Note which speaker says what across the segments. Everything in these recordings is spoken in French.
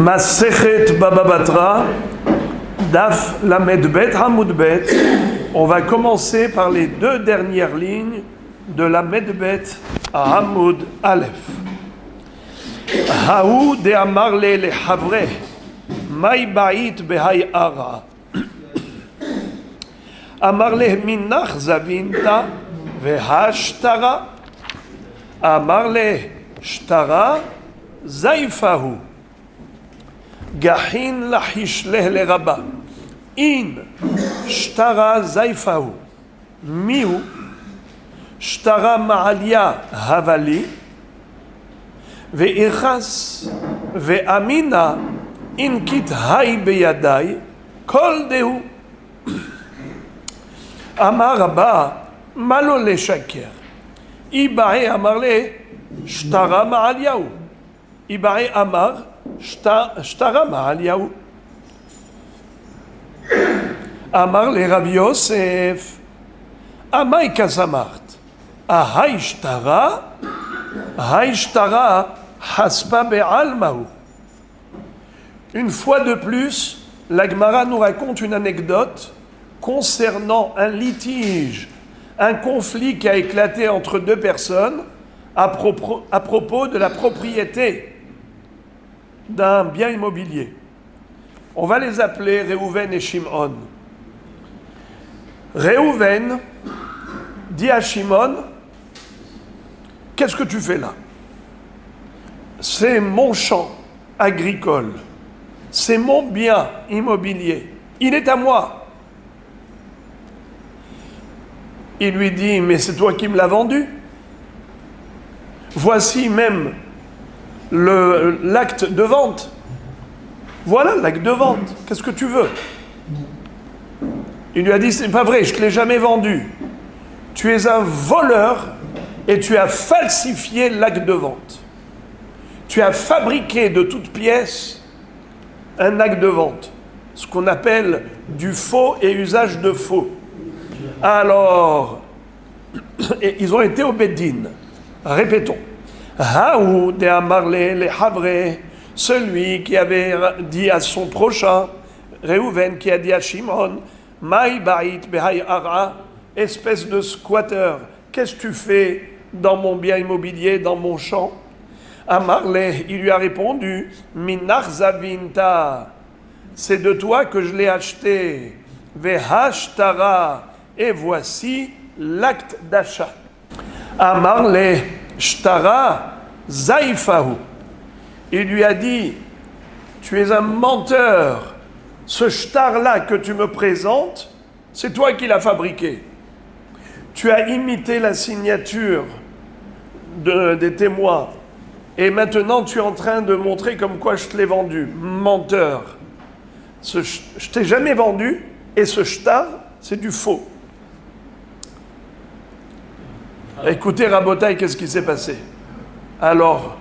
Speaker 1: Masechet Baba Batra, Daf Lamed Bet Hamoud Bet. On va commencer par les deux dernières lignes de Lamed Bet à Hamoud Aleph. Haou de Amarle le Havre, Mai Bait Behai Ara. Amarle Minach Zavinta, Vehashtara. Amarle Shtara, Zaifahu. Gahin lahishleh le rabba. In shtara zaifahu. Miu shtara ma'alia havali. Ve'ichas ve'amina in kit hay beyadai. Kol dehu. Amar rabba malo le shaker. Ibae amarle shtara ma'aliahu. Ibae amar Shtara Ma'aliyahu. Amar le Rabbi Yosef. Amai Kazamart. Ahai Shtara. Ahai Shtara. Haspa Be'almahu. Une fois de plus, la Gemara nous raconte une anecdote concernant un litige, un conflit qui a éclaté entre deux personnes à propos de la propriété d'un bien immobilier. On va les appeler Réhouven et Shimon. Réhouven dit à Shimon, qu'est-ce que tu fais là? C'est mon champ agricole, c'est mon bien immobilier, il est à moi. Il lui dit, mais c'est toi qui me l'as vendu. Voici même l'acte de vente. Voilà l'acte de vente. Qu'est-ce que tu veux? Il lui a dit, c'est pas vrai, je ne te l'ai jamais vendu. Tu es un voleur et tu as falsifié l'acte de vente. Tu as fabriqué de toutes pièces un acte de vente. Ce qu'on appelle du faux et usage de faux. Alors, ils ont été au Beddin. Répétons. Haou de Amarle le Havre, celui qui avait dit à son prochain, Réhouven qui a dit à Shimon, Mai Bait Behai Ara, espèce de squatter, qu'est-ce que tu fais dans mon bien immobilier, dans mon champ? Amarle, il lui a répondu, Minach Zavinta, c'est de toi que je l'ai acheté, Vehashtara, et voici l'acte d'achat. Amarle, Shtara Zaifahu. Il lui a dit, tu es un menteur. Ce shtar-là que tu me présentes, c'est toi qui l'as fabriqué. Tu as imité la signature des témoins. Et maintenant, tu es en train de montrer comme quoi je te l'ai vendu. Menteur. Je t'ai jamais vendu. Et ce shtar, c'est du faux. Écoutez, Rabotai, qu'est-ce qui s'est passé? Alors,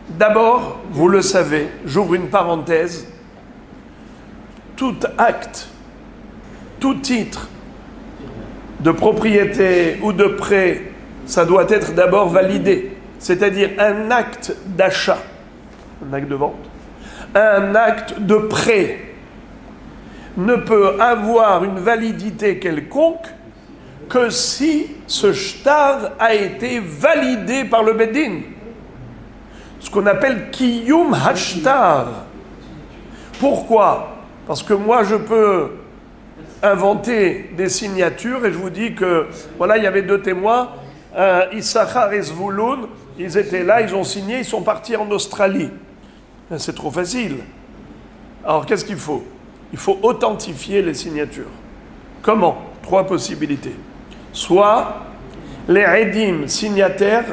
Speaker 1: d'abord, vous le savez, j'ouvre une parenthèse, tout acte, tout titre de propriété ou de prêt, ça doit être d'abord validé, c'est-à-dire un acte d'achat, un acte de vente, un acte de prêt ne peut avoir une validité quelconque que si ce shtar a été validé par le Beddin. Ce qu'on appelle Kiyum Hashtar. Pourquoi? Parce que moi, je peux inventer des signatures et je vous dis que, voilà, il y avait deux témoins, Issachar et Zvouloun, ils étaient là, ils ont signé, ils sont partis en Australie. C'est trop facile. Alors, qu'est-ce qu'il faut? Il faut authentifier les signatures. Comment? Trois possibilités. Soit les Edim signataires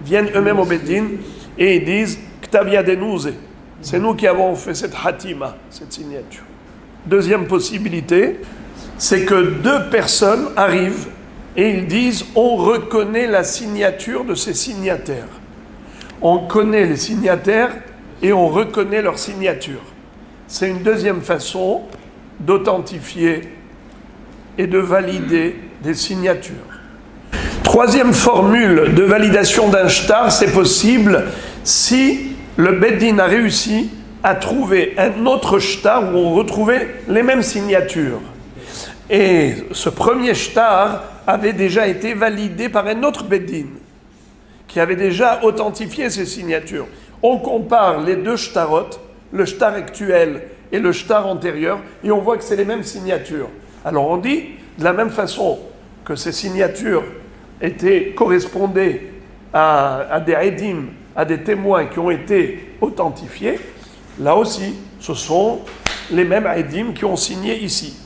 Speaker 1: viennent eux-mêmes au Beddin et ils disent Ktavia Denouze. C'est nous qui avons fait cette hatima, cette signature. Deuxième possibilité, c'est que deux personnes arrivent et ils disent on reconnaît la signature de ces signataires. On connaît les signataires et on reconnaît leur signature. C'est une deuxième façon d'authentifier et de valider des signatures. Troisième formule de validation d'un shtar, c'est possible si le Beddin a réussi a trouvé un autre shtar où on retrouvait les mêmes signatures. Et ce premier shtar avait déjà été validé par un autre Beddin, qui avait déjà authentifié ces signatures. On compare les deux shtarot, le shtar actuel et le shtar antérieur, et on voit que c'est les mêmes signatures. Alors on dit, de la même façon que ces signatures correspondaient à des edim, à des témoins qui ont été authentifiés, là aussi, ce sont les mêmes edim qui ont signé ici.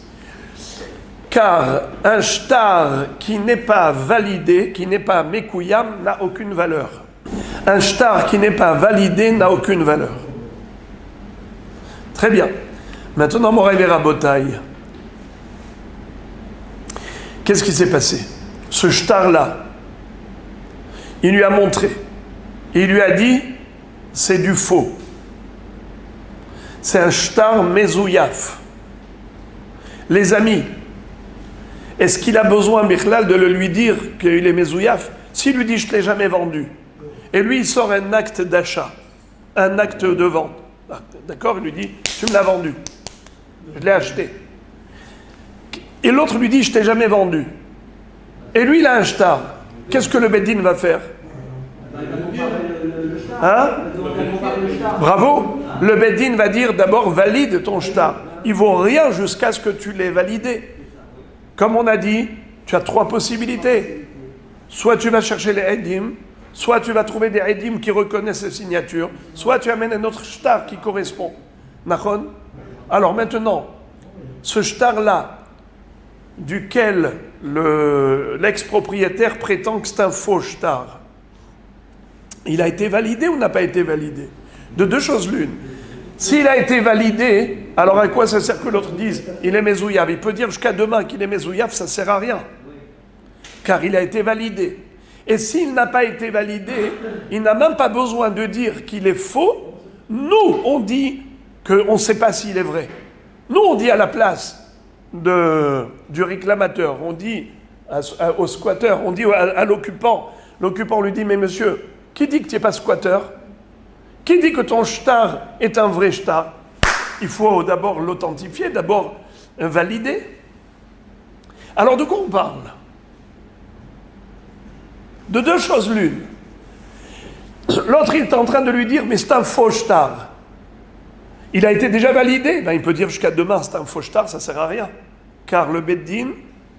Speaker 1: Car un shtar qui n'est pas validé, qui n'est pas mekouyam, n'a aucune valeur. Un shtar qui n'est pas validé n'a aucune valeur. Très bien. Maintenant, Moraï et Rabotai. Qu'est-ce qui s'est passé? Ce shtar-là, il lui a montré. Il lui a dit, c'est du faux. C'est un shtar mezouyaf. Les amis, est-ce qu'il a besoin, Bichlal, de le lui dire qu'il est mezouyaf? S'il lui dit, je ne l'ai jamais vendu, et lui, il sort un acte d'achat, un acte de vente. D'accord? Il lui dit, tu me l'as vendu. Je l'ai acheté. Et l'autre lui dit, je ne t'ai jamais vendu. Et lui, il a un shtar. Qu'est-ce que le Beddin va faire? Hein? Bravo. Le Beddin va dire, d'abord, valide ton shtar. Il ne vaut rien jusqu'à ce que tu l'aies validé. Comme on a dit, tu as trois possibilités. Soit tu vas chercher les edim, soit tu vas trouver des edim qui reconnaissent les signatures, soit tu amènes un autre shtar qui correspond. Nachon? Alors maintenant, ce shtar-là, duquel l'ex-propriétaire prétend que c'est un faux shtar, il a été validé ou n'a pas été validé? De deux choses l'une. S'il a été validé, alors à quoi ça sert que l'autre dise il est mezouyav? Il peut dire jusqu'à demain qu'il est mezouyav, ça ne sert à rien. Car il a été validé. Et s'il n'a pas été validé, il n'a même pas besoin de dire qu'il est faux. Nous, on dit qu'on ne sait pas s'il est vrai. Nous, on dit à la place du réclamateur, on dit au squatteur, on dit à l'occupant. L'occupant lui dit, mais monsieur, qui dit que tu n'es pas squatteur? Qui dit que ton shtar est un vrai shtar? Il faut d'abord l'authentifier, d'abord valider. Alors de quoi on parle? De deux choses l'une. L'autre, il est en train de lui dire, mais c'est un faux shtar. Il a été déjà validé. Ben, il peut dire jusqu'à demain, c'est un faux shtar, ça ne sert à rien. Car le Beddin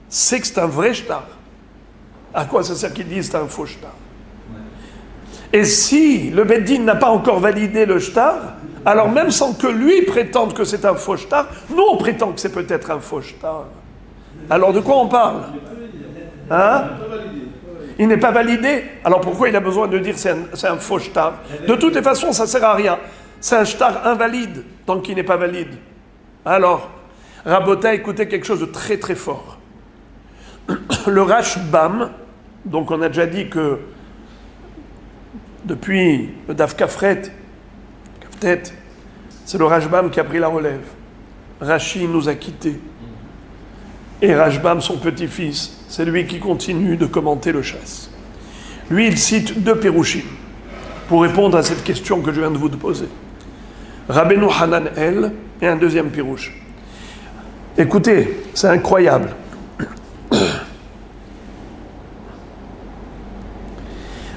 Speaker 1: sait que c'est un vrai shtar. À quoi ça sert qu'il dise c'est un faux shtar? Et si le Beddin n'a pas encore validé le shtar, alors même sans que lui prétende que c'est un faux shtar, nous on prétend que c'est peut-être un faux shtar. Alors de quoi on parle? Hein? Il n'est pas validé. Alors pourquoi il a besoin de dire c'est un faux shtar? De toutes les façons, ça ne sert à rien. C'est un shtar invalide, tant qu'il n'est pas valide. Alors, Rabota, écoutez quelque chose de très très fort. Le Rashbam, donc on a déjà dit que depuis le Daf Kafret, Kaftet, c'est le Rashbam qui a pris la relève. Rashi nous a quittés. Et Rashbam, son petit-fils, c'est lui qui continue de commenter le chasse. Lui, il cite deux Pérouchim pour répondre à cette question que je viens de vous poser. Rabbeinu Hanan El et un deuxième Pérouche. Écoutez, c'est incroyable.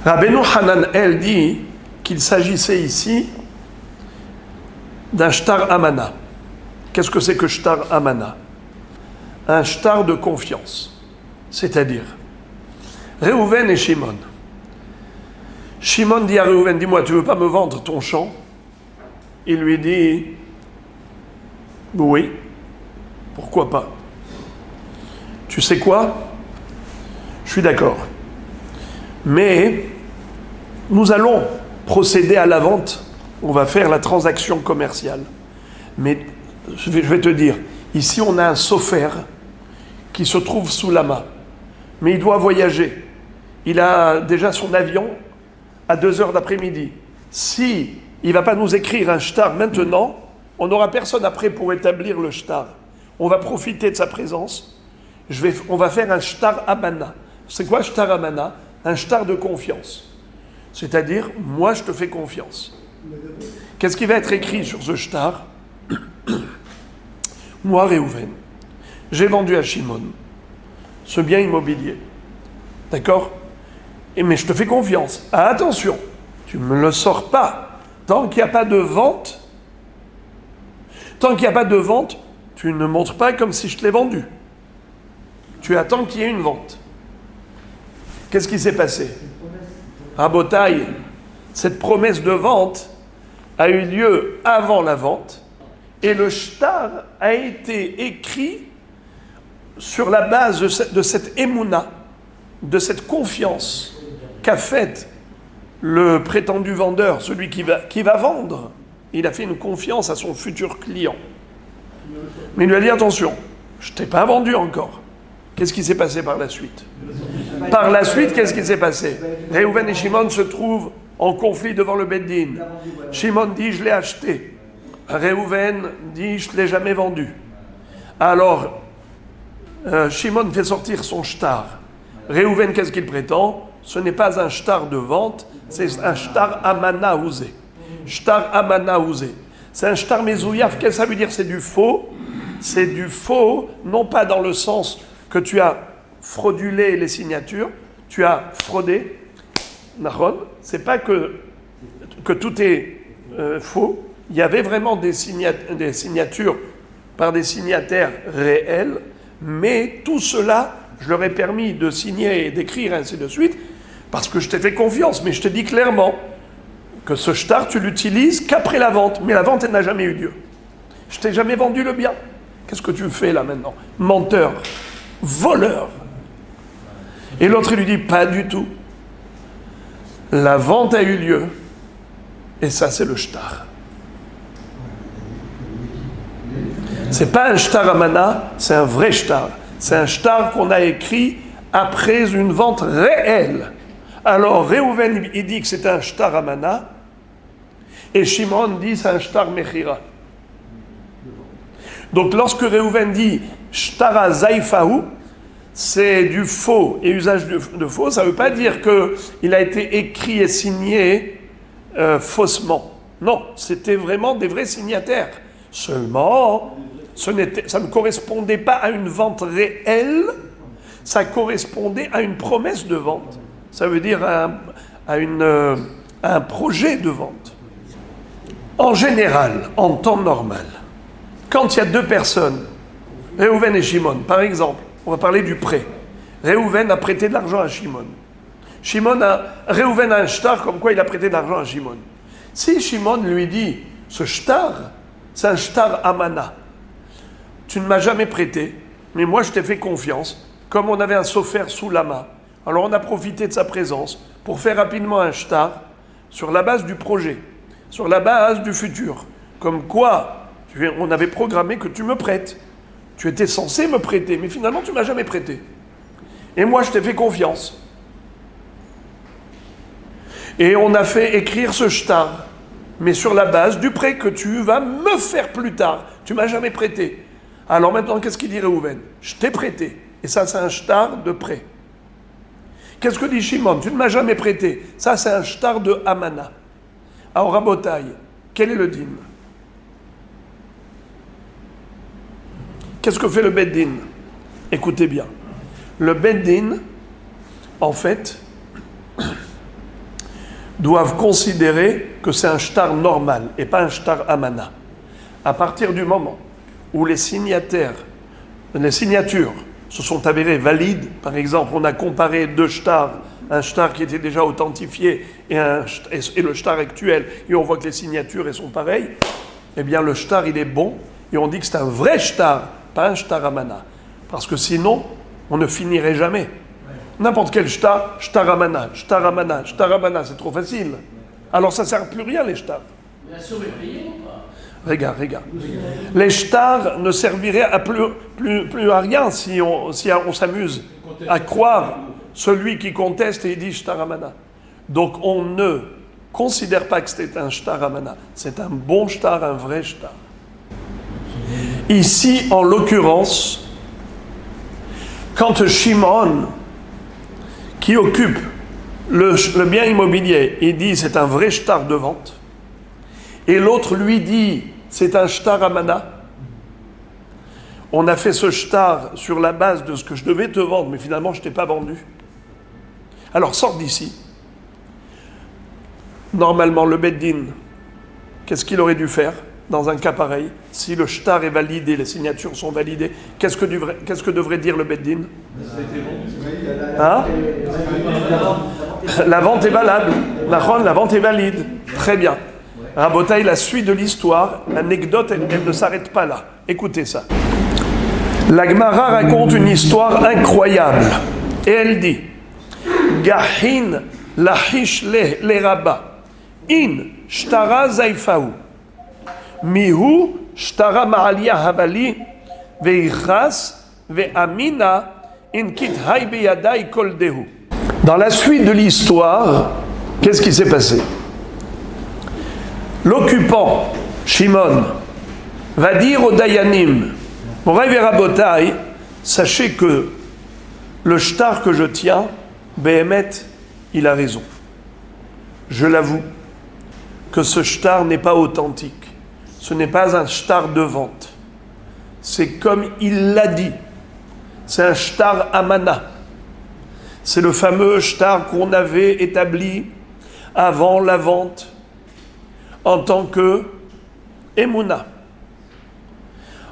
Speaker 1: Rabbeinu Hanan El dit qu'il s'agissait ici d'un shtar amana. Qu'est-ce que c'est que shtar amana? Un shtar de confiance. C'est-à-dire, Réhouven et Shimon. Shimon dit à Réhouven, dis-moi, tu ne veux pas me vendre ton champ? Il lui dit, oui, pourquoi pas? Tu sais quoi? Je suis d'accord. Mais nous allons procéder à la vente, on va faire la transaction commerciale. Mais je vais te dire, ici on a un sofer qui se trouve sous Lama, mais il doit voyager. Il a déjà son avion à 2h d'après-midi. Si il ne va pas nous écrire un shtar maintenant, on n'aura personne après pour établir le shtar. On va profiter de sa présence. On va faire un shtar amana. C'est quoi shtar amana? Un shtar de confiance. C'est-à-dire, moi je te fais confiance. Qu'est-ce qui va être écrit sur ce shtar? Moi, Réhouven, j'ai vendu à Shimon ce bien immobilier. D'accord? Mais je te fais confiance. Ah, attention, tu ne me le sors pas. Tant qu'il n'y a pas de vente, tu ne montres pas comme si je te l'ai vendu. Tu attends qu'il y ait une vente. Qu'est-ce qui s'est passé? Rabotaï, cette promesse de vente a eu lieu avant la vente et le shtar a été écrit sur la base de cette émouna, de cette confiance qu'a faite le prétendu vendeur, celui qui va vendre. Il a fait une confiance à son futur client. Mais il lui a dit attention, je ne t'ai pas vendu encore. Qu'est-ce qui s'est passé par la suite? Par la suite, qu'est-ce qui s'est passé? Réhouven et Shimon se trouvent en conflit devant le Beddin. Shimon dit je l'ai acheté. Réhouven dit je ne l'ai jamais vendu. Alors, Shimon fait sortir son shtar. Réhouven, qu'est-ce qu'il prétend? Ce n'est pas un shtar de vente, c'est un shtar amana ouzé. Shtar amana ouzé. C'est un shtar mezouillaf. Qu'est-ce que ça veut dire? C'est du faux. C'est du faux, non pas dans le sens que tu as fraudulé les signatures, tu as fraudé. Nahon, c'est pas que tout est faux. Il y avait vraiment des signatures par des signataires réels, mais tout cela, je leur ai permis de signer et d'écrire, ainsi de suite, parce que je t'ai fait confiance, mais je te dis clairement que ce shtar, tu l'utilises qu'après la vente, mais la vente, elle n'a jamais eu lieu. Je t'ai jamais vendu le bien. Qu'est-ce que tu fais là maintenant? Menteur, voleur. Et l'autre, il lui dit, pas du tout. La vente a eu lieu, et ça, c'est le shtar. C'est pas un shtar amana, c'est un vrai shtar. C'est un shtar qu'on a écrit après une vente réelle. Alors, Réhouven, il dit que c'est un shtar amana, et Shimon dit c'est un shtar mechira. Donc, lorsque Réhouven dit shtara zaifahu, c'est du faux et usage de faux, ça ne veut pas dire qu'il a été écrit et signé faussement. Non, c'était vraiment des vrais signataires. Seulement, ça ne correspondait pas à une vente réelle, ça correspondait à une promesse de vente. Ça veut dire à un projet de vente. En général, en temps normal, quand il y a deux personnes, Réhouven et Shimon, par exemple, on va parler du prêt. Réhouven a prêté de l'argent à Shimon. Réhouven a un shtar comme quoi il a prêté de l'argent à Shimon. Si Shimon lui dit, ce shtar, c'est un shtar amana, tu ne m'as jamais prêté, mais moi je t'ai fait confiance, comme on avait un sofer sous la main. Alors on a profité de sa présence pour faire rapidement un shtar sur la base du projet, sur la base du futur. Comme quoi, on avait programmé que tu me prêtes. Tu étais censé me prêter, mais finalement tu ne m'as jamais prêté. Et moi je t'ai fait confiance. Et on a fait écrire ce shtar, mais sur la base du prêt que tu vas me faire plus tard. Tu ne m'as jamais prêté. Alors maintenant, qu'est-ce qu'il dit Réhouven? Je t'ai prêté. Et ça, c'est un shtar de prêt. Qu'est-ce que dit Shimon? Tu ne m'as jamais prêté. Ça, c'est un shtar de amana. Alors, Rabotaï, quel est le din? Qu'est-ce que fait le Beddin? Écoutez bien. Le Beddin, en fait, doivent considérer que c'est un shtar normal et pas un shtar amana. À partir du moment où les signatures se sont avérées valides, par exemple, on a comparé deux shtars, un shtar qui était déjà authentifié et le shtar actuel, et on voit que les signatures elles sont pareilles, eh bien le shtar il est bon, et on dit que c'est un vrai shtar, pas un shtar amana. Parce que sinon, on ne finirait jamais. N'importe quel shtar, shtar amana, shtar amana, shtar amana, c'est trop facile. Alors ça ne sert plus rien les shtars.
Speaker 2: La somme est payée ou pas?
Speaker 1: Regarde. Les shtars ne serviraient à plus à rien si on s'amuse à croire celui qui conteste et il dit shtar amana. Donc on ne considère pas que c'est un shtar amana. C'est un bon shtar, un vrai shtar. Ici, en l'occurrence, quand Shimon, qui occupe le bien immobilier, il dit c'est un vrai shtar de vente, et l'autre lui dit c'est un shtar amana. On a fait ce shtar sur la base de ce que je devais te vendre, mais finalement je ne t'ai pas vendu. Alors sors d'ici. Normalement, le Beddin, qu'est-ce qu'il aurait dû faire dans un cas pareil? Si le shtar est validé, les signatures sont validées, qu'est-ce que devrait dire le Beddin? Hein? La vente est valable. La vente est valide. Très bien. Rabotaï, la suite de l'histoire, l'anecdote, elle ne s'arrête pas là. Écoutez ça. La Gemara raconte une histoire incroyable. Et elle dit Gahin lahish le rabba. In shtara zaifahu. Mihu shtara ma'alia havali. Veichas ve'amina in kithai beyadai kol dehu. Dans la suite de l'histoire, qu'est-ce qui s'est passé? L'occupant, Shimon, va dire au Dayanim, Moraï Verabotai, sachez que le shtar que je tiens, Behemet, il a raison. Je l'avoue, que ce shtar n'est pas authentique. Ce n'est pas un shtar de vente. C'est comme il l'a dit. C'est un shtar amana. C'est le fameux shtar qu'on avait établi avant la vente en tant que émouna,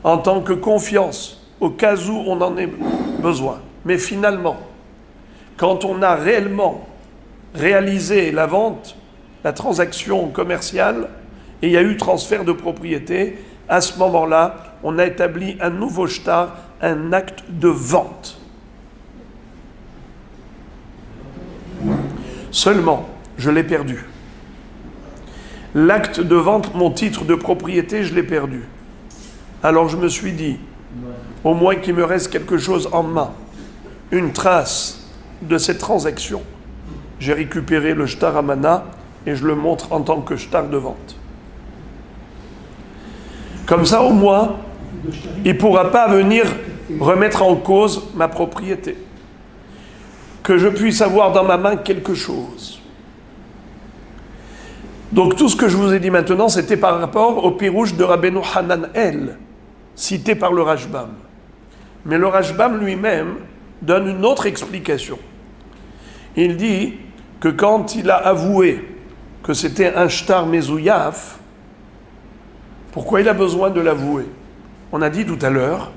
Speaker 1: en tant que confiance, au cas où on en ait besoin. Mais finalement, quand on a réellement réalisé la vente, la transaction commerciale, et il y a eu transfert de propriété, à ce moment-là, on a établi un nouveau shtar, un acte de vente. Seulement, je l'ai perdu. L'acte de vente, mon titre de propriété, je l'ai perdu. Alors je me suis dit, au moins qu'il me reste quelque chose en main, une trace de cette transaction. J'ai récupéré le shtar amana et je le montre en tant que shtar de vente. Comme ça, au moins, il ne pourra pas venir remettre en cause ma propriété. Que je puisse avoir dans ma main quelque chose. Donc tout ce que je vous ai dit maintenant, c'était par rapport au pirouche de Rabbeinu Hanan El, cité par le Rashbam. Mais le Rashbam lui-même donne une autre explication. Il dit que quand il a avoué que c'était un shtar mezouyaf, pourquoi il a besoin de l'avouer? On a dit tout à l'heure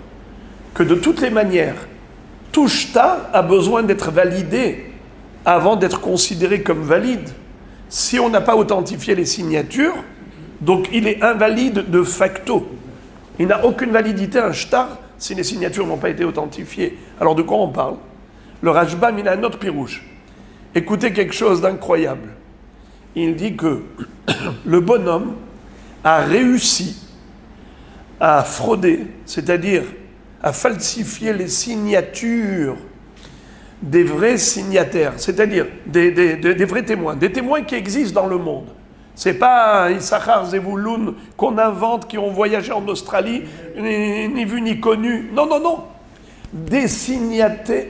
Speaker 1: que de toutes les manières, tout shtar a besoin d'être validé avant d'être considéré comme valide. Si on n'a pas authentifié les signatures, donc il est invalide de facto. Il n'a aucune validité, un shtar, si les signatures n'ont pas été authentifiées. Alors de quoi on parle? Le Rashbam, il a un autre pirouche. Écoutez quelque chose d'incroyable. Il dit que le bonhomme a réussi à frauder, c'est-à-dire à falsifier les signatures des vrais signataires, c'est-à-dire des vrais témoins, des témoins qui existent dans le monde. C'est pas Issachar Zevulun qu'on invente, qui ont voyagé en Australie, ni vu ni connu. Non, non, non. Des signatures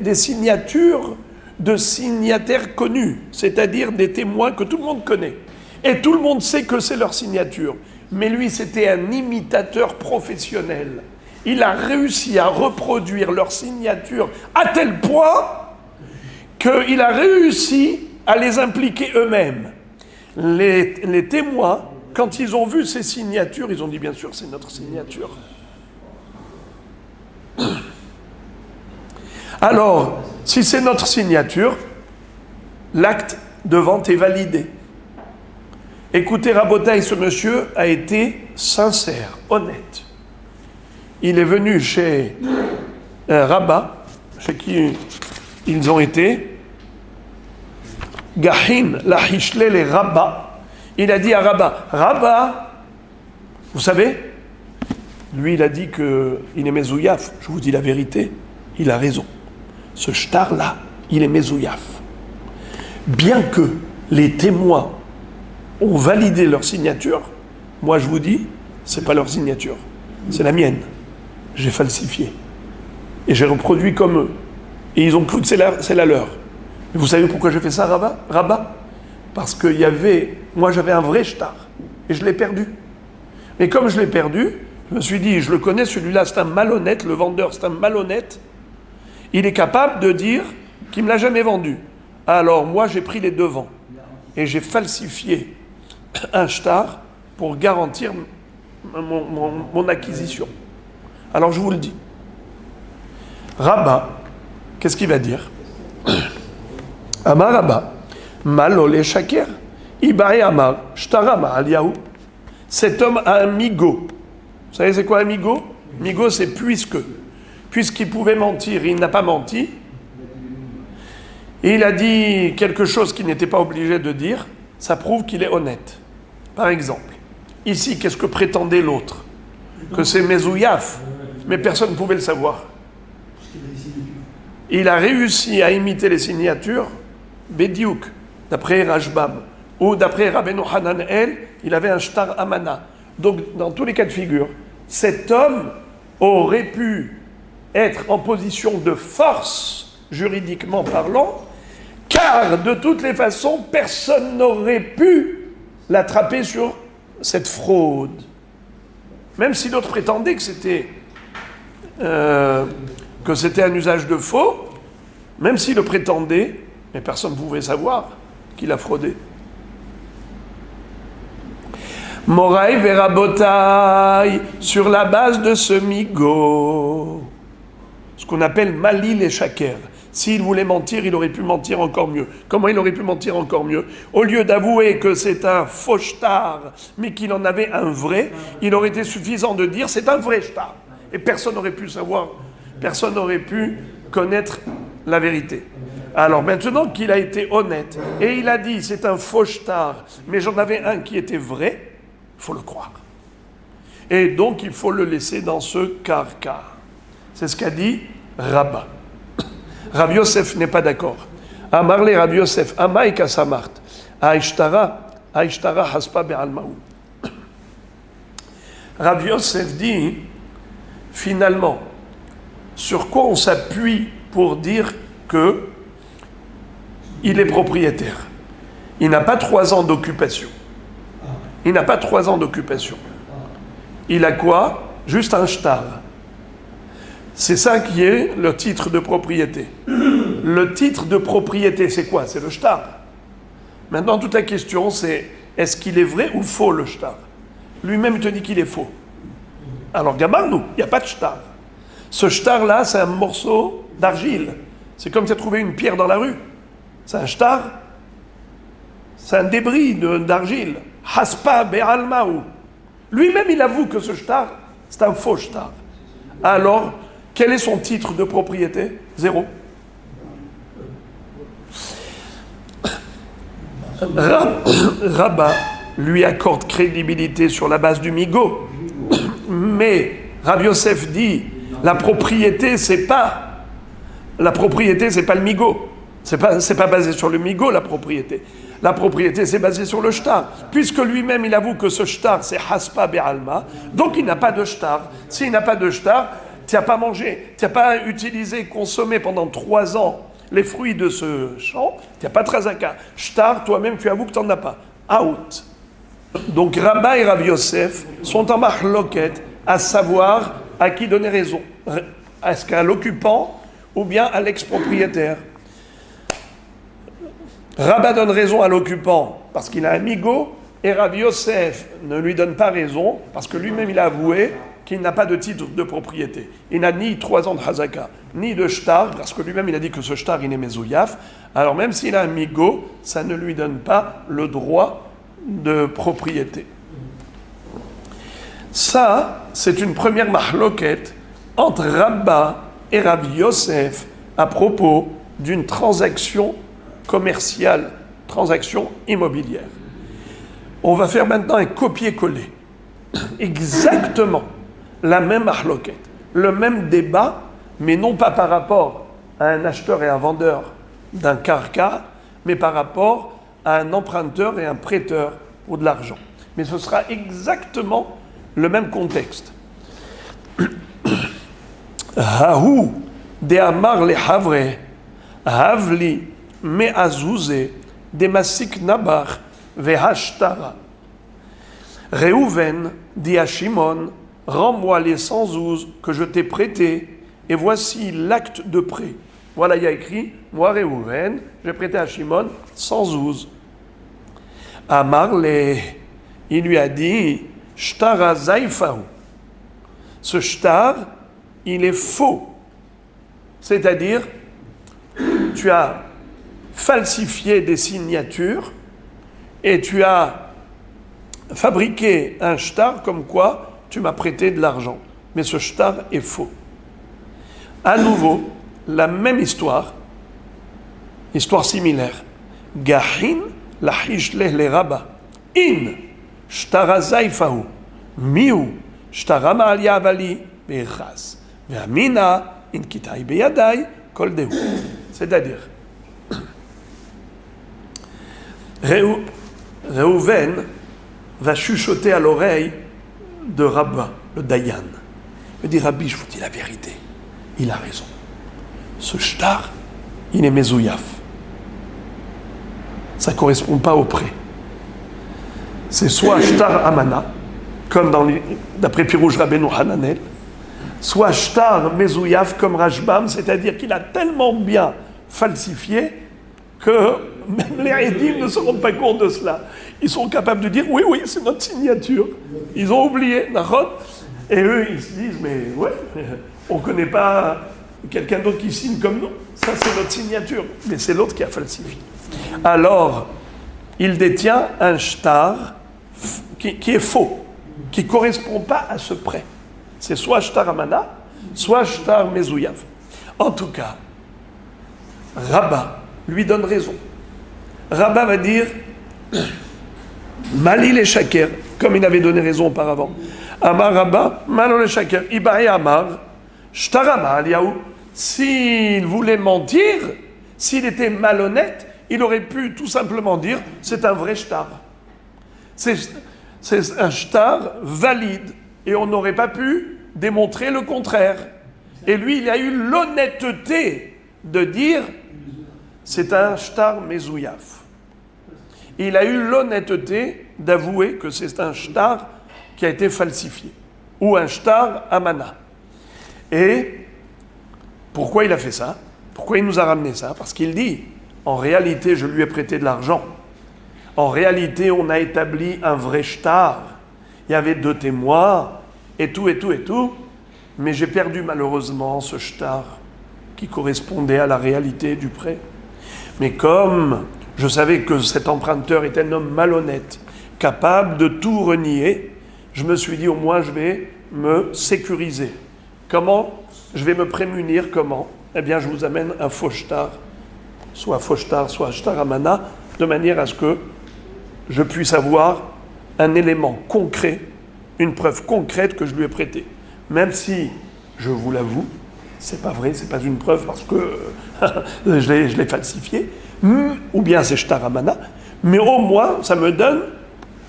Speaker 1: de signataires connus, c'est-à-dire des témoins que tout le monde connaît. Et tout le monde sait que c'est leur signature. Mais lui, c'était un imitateur professionnel. Il a réussi à reproduire leur signature à tel point qu'il a réussi à les impliquer eux-mêmes. Les témoins, quand ils ont vu ces signatures, ils ont dit, bien sûr, c'est notre signature. Alors, si c'est notre signature, l'acte de vente est validé. Écoutez, Rabotaï, ce monsieur a été sincère, honnête. Il est venu chez Rabat, chez qui ils ont été. Gahin, la Hishle, les Rabat. Il a dit à Rabat, Rabat, vous savez, lui il a dit qu'il est Mezouyaf. Je vous dis la vérité, il a raison. Ce shtar-là, il est Mezouyaf. Bien que les témoins ont validé leur signature, moi je vous dis, c'est pas leur signature, c'est la mienne. J'ai falsifié. Et j'ai reproduit comme eux. Et ils ont cru que c'est la leur. Et vous savez pourquoi j'ai fait ça, Rabat? Parce que moi j'avais un vrai shtar. Et je l'ai perdu. Mais comme je l'ai perdu, je me suis dit, je le connais, celui-là, c'est un malhonnête, le vendeur, c'est un malhonnête. Il est capable de dire qu'il ne me l'a jamais vendu. Alors moi, j'ai pris les devants et j'ai falsifié un shtar pour garantir mon acquisition. Alors je vous le dis. Rabba, qu'est-ce qu'il va dire? Amar Rabba, malolé shaker, ibae amar, shtarama aliyahu. Cet homme a un migo. Vous savez c'est quoi un migo? Migo c'est puisqu'il pouvait mentir, il n'a pas menti. Et il a dit quelque chose qu'il n'était pas obligé de dire, ça prouve qu'il est honnête. Par exemple, ici, qu'est-ce que prétendait l'autre? Que c'est Mezouyaf, mais personne ne pouvait le savoir. Il a réussi à imiter les signatures Bediouk, d'après Rajbam, ou d'après Rabbeinu Hanan El, il avait un shtar amana. Donc, dans tous les cas de figure, cet homme aurait pu être en position de force, juridiquement parlant, car de toutes les façons, personne n'aurait pu l'attraper sur cette fraude. Même si l'autre prétendait que c'était un usage de faux, même s'il le prétendait, mais personne ne pouvait savoir qu'il a fraudé. Moraï Verabotaï, sur la base de ce migo, ce qu'on appelle Malil et Shaker. S'il voulait mentir, il aurait pu mentir encore mieux. Comment il aurait pu mentir encore mieux? Au lieu d'avouer que c'est un faux shtar, mais qu'il en avait un vrai, il aurait été suffisant de dire c'est un vrai shtar. Et personne n'aurait pu savoir, personne n'aurait pu connaître la vérité. Alors maintenant qu'il a été honnête, et il a dit c'est un faux shtar, mais j'en avais un qui était vrai, il faut le croire. Et donc il faut le laisser dans ce karka. C'est ce qu'a dit Rabba. Rabbi Yosef n'est pas d'accord. Amarle Rabbi Yosef, Amaï Kasamart, Aishtara Haspa Be'almaou. Rabbi Yosef dit, finalement, sur quoi on s'appuie pour dire que il est propriétaire? Il n'a pas 3 ans d'occupation. Il n'a pas 3 ans d'occupation. Il a quoi? Juste un shtar. C'est ça qui est le titre de propriété. Le titre de propriété, c'est quoi? C'est le shtar. Maintenant, toute la question, c'est est-ce qu'il est vrai ou faux, le shtar? Lui-même, il te dit qu'il est faux. Alors, gabarre-nous, il n'y a pas de shtar. Ce shtar-là, c'est un morceau d'argile. C'est comme si tu as trouvé une pierre dans la rue. C'est un shtar. C'est un débris d'argile. Haspa be'almaou. Lui-même, il avoue que ce shtar, c'est un faux shtar. Alors, quel est son titre de propriété? 0. Rabba lui accorde crédibilité sur la base du migo. Mais Rabbi Yosef dit la propriété, c'est pas le migo. C'est pas basé sur le migo, la propriété. La propriété, c'est basé sur le shtar. Puisque lui-même, il avoue que ce shtar, c'est haspa be'alma, donc il n'a pas de shtar. S'il n'a pas de shtar, tu n'as pas mangé, tu n'as pas utilisé, consommé pendant 3 ans les fruits de ce champ, tu n'as pas de trazaka. Shtar, toi-même, tu avoues que tu n'en as pas. Out. Donc Rabba et Rabbi Yosef sont en mahloket à savoir à qui donner raison. Est-ce qu'à l'occupant ou bien à l'ex-propriétaire? Rabba donne raison à l'occupant parce qu'il a un migo, et Rabbi Yosef ne lui donne pas raison parce que lui-même il a avoué qu'il n'a pas de titre de propriété. Il n'a ni 3 ans de hazaka, ni de shtar, parce que lui-même il a dit que ce shtar il est mezouyaf. Alors même s'il a un migo, ça ne lui donne pas le droit de propriété. Ça, c'est une première mahloket entre Rabba et Rabbi Yosef à propos d'une transaction commerciale, transaction immobilière. On va faire maintenant un copier-coller. Exactement la même mahloket, le même débat, mais non pas par rapport à un acheteur et un vendeur d'un karka, mais par rapport à un emprunteur et un prêteur pour de l'argent. Mais ce sera exactement le même contexte. Hahu de amar le havre, havli me azouze de masik nabar vehashtara. Reuven dit à Shimon, rends-moi les 100 ouzes que je t'ai prêtés, et voici l'acte de prêt. Voilà, il y a écrit, moi Réhouven, j'ai prêté à Shimon 100 ouzes. Amar il lui a dit, Shtara Zaifahu. Ce shtar, il est faux. C'est-à-dire, tu as falsifié des signatures et tu as fabriqué un shtar comme quoi tu m'as prêté de l'argent. Mais ce shtar est faux. À nouveau, la même histoire similaire. Gahin lahishleh le rabba. In shtara zaifahu. Miu shtara ma'alia avali be'echaz. Ve'amina in kitai beyadai kol dehu. C'est-à-dire, Réhouven va chuchoter à l'oreille de Rabba, le Dayan. Il dit, Rabbi, je vous dis la vérité. Il a raison. Ce shtar, il est mezouillaf. Ça ne correspond pas au prêt. C'est soit shtar amana, comme d'après Pirouj Rabbeinu Hananel, soit shtar mezouillaf comme Rashbam, c'est-à-dire qu'il a tellement bien falsifié que même les Rédim ne se rendent pas compte de cela. Ils sont capables de dire, oui, c'est notre signature. Ils ont oublié, d'accord ? Et eux, ils se disent, mais ouais, on ne connaît pas quelqu'un d'autre qui signe comme nous. Ça, c'est notre signature. Mais c'est l'autre qui a falsifié. Alors, il détient un shtar qui est faux, qui ne correspond pas à ce prêt. C'est soit shtar amana, soit shtar mezouyav. En tout cas, Rabba lui donne raison. Rabba va dire Malil et Shaker, comme il avait donné raison auparavant. Amar Rabba, Malil et Shaker, Ibaï Amar, Shtarama Aliaou. S'il voulait mentir, s'il était malhonnête, il aurait pu tout simplement dire c'est un vrai shtar. C'est un shtar valide et on n'aurait pas pu démontrer le contraire. Et lui, il a eu l'honnêteté de dire c'est un shtar mezouillaf. Il a eu l'honnêteté d'avouer que c'est un shtar qui a été falsifié, ou un shtar amana. Et pourquoi il a fait ça ? Pourquoi il nous a ramené ça ? Parce qu'il dit, en réalité, je lui ai prêté de l'argent. En réalité, on a établi un vrai shtar. Il y avait 2 témoins, et tout. Mais j'ai perdu malheureusement ce shtar qui correspondait à la réalité du prêt. Mais comme je savais que cet emprunteur est un homme malhonnête, capable de tout renier, je me suis dit au moins je vais me sécuriser. Comment ? Je vais me prémunir, comment ? Eh bien je vous amène un faux shtar, soit shtar amana, de manière à ce que je puisse avoir un élément concret, une preuve concrète que je lui ai prêtée. Même si, je vous l'avoue, c'est pas vrai, c'est pas une preuve parce que je l'ai falsifié, ou bien c'est shtar amana, mais au moins ça me donne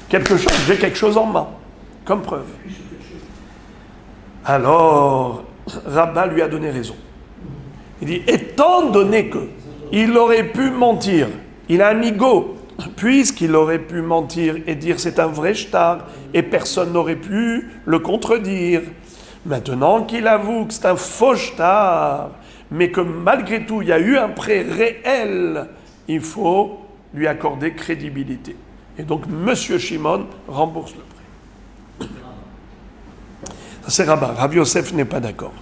Speaker 1: quelque chose, j'ai quelque chose en main, comme preuve. Alors, Rabba lui a donné raison. Il dit, étant donné que il aurait pu mentir, il a un migo, puisqu'il aurait pu mentir et dire c'est un vrai shtar, et personne n'aurait pu le contredire, maintenant qu'il avoue que c'est un faux shtar, mais que malgré tout il y a eu un prêt réel, il faut lui accorder crédibilité. Et donc Monsieur Shimon rembourse le prêt. Ça c'est Rabba. Rabbi Yosef n'est pas d'accord.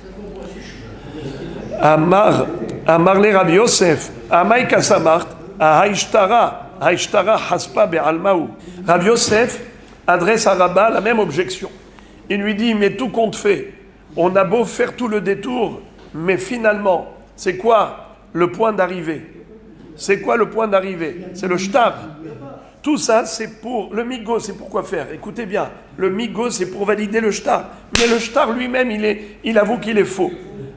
Speaker 1: Amar le Rabbi Yosef, Amai Kasamart, Haishtara Haspa Be'almaou. Rabbi Yosef adresse à Rabba la même objection. Il lui dit, mais tout compte fait, on a beau faire tout le détour, mais finalement, c'est quoi le point d'arrivée ? C'est quoi le point d'arrivée ? C'est le shtar. Tout ça, c'est pour... Le migo, c'est pour quoi faire ? Écoutez bien, le migo, c'est pour valider le shtar. Mais le shtar lui-même, il avoue qu'il est faux.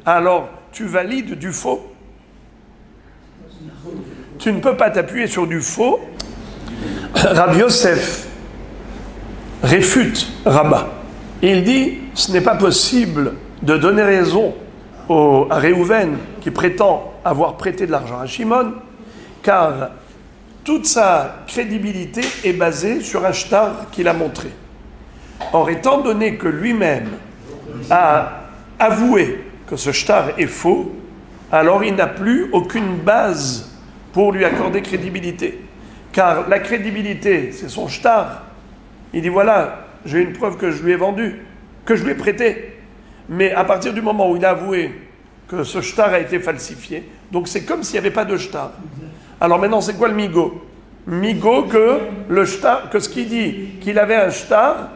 Speaker 1: Alors, tu valides du faux ? Tu ne peux pas t'appuyer sur du faux. Rabbi Yosef réfute Rabba. Il dit, ce n'est pas possible de donner raison à Réhouven qui prétend avoir prêté de l'argent à Shimon, car toute sa crédibilité est basée sur un shtar qu'il a montré. Or, étant donné que lui-même a avoué que ce shtar est faux, alors il n'a plus aucune base pour lui accorder crédibilité. Car la crédibilité, c'est son shtar. Il dit voilà, j'ai une preuve que je lui ai vendue, que je lui ai prêtée. Mais à partir du moment où il a avoué que ce shtar a été falsifié, donc c'est comme s'il n'y avait pas de shtar. Alors maintenant, c'est quoi le migo? Migo que le shtar, que ce qu'il dit qu'il avait un shtar,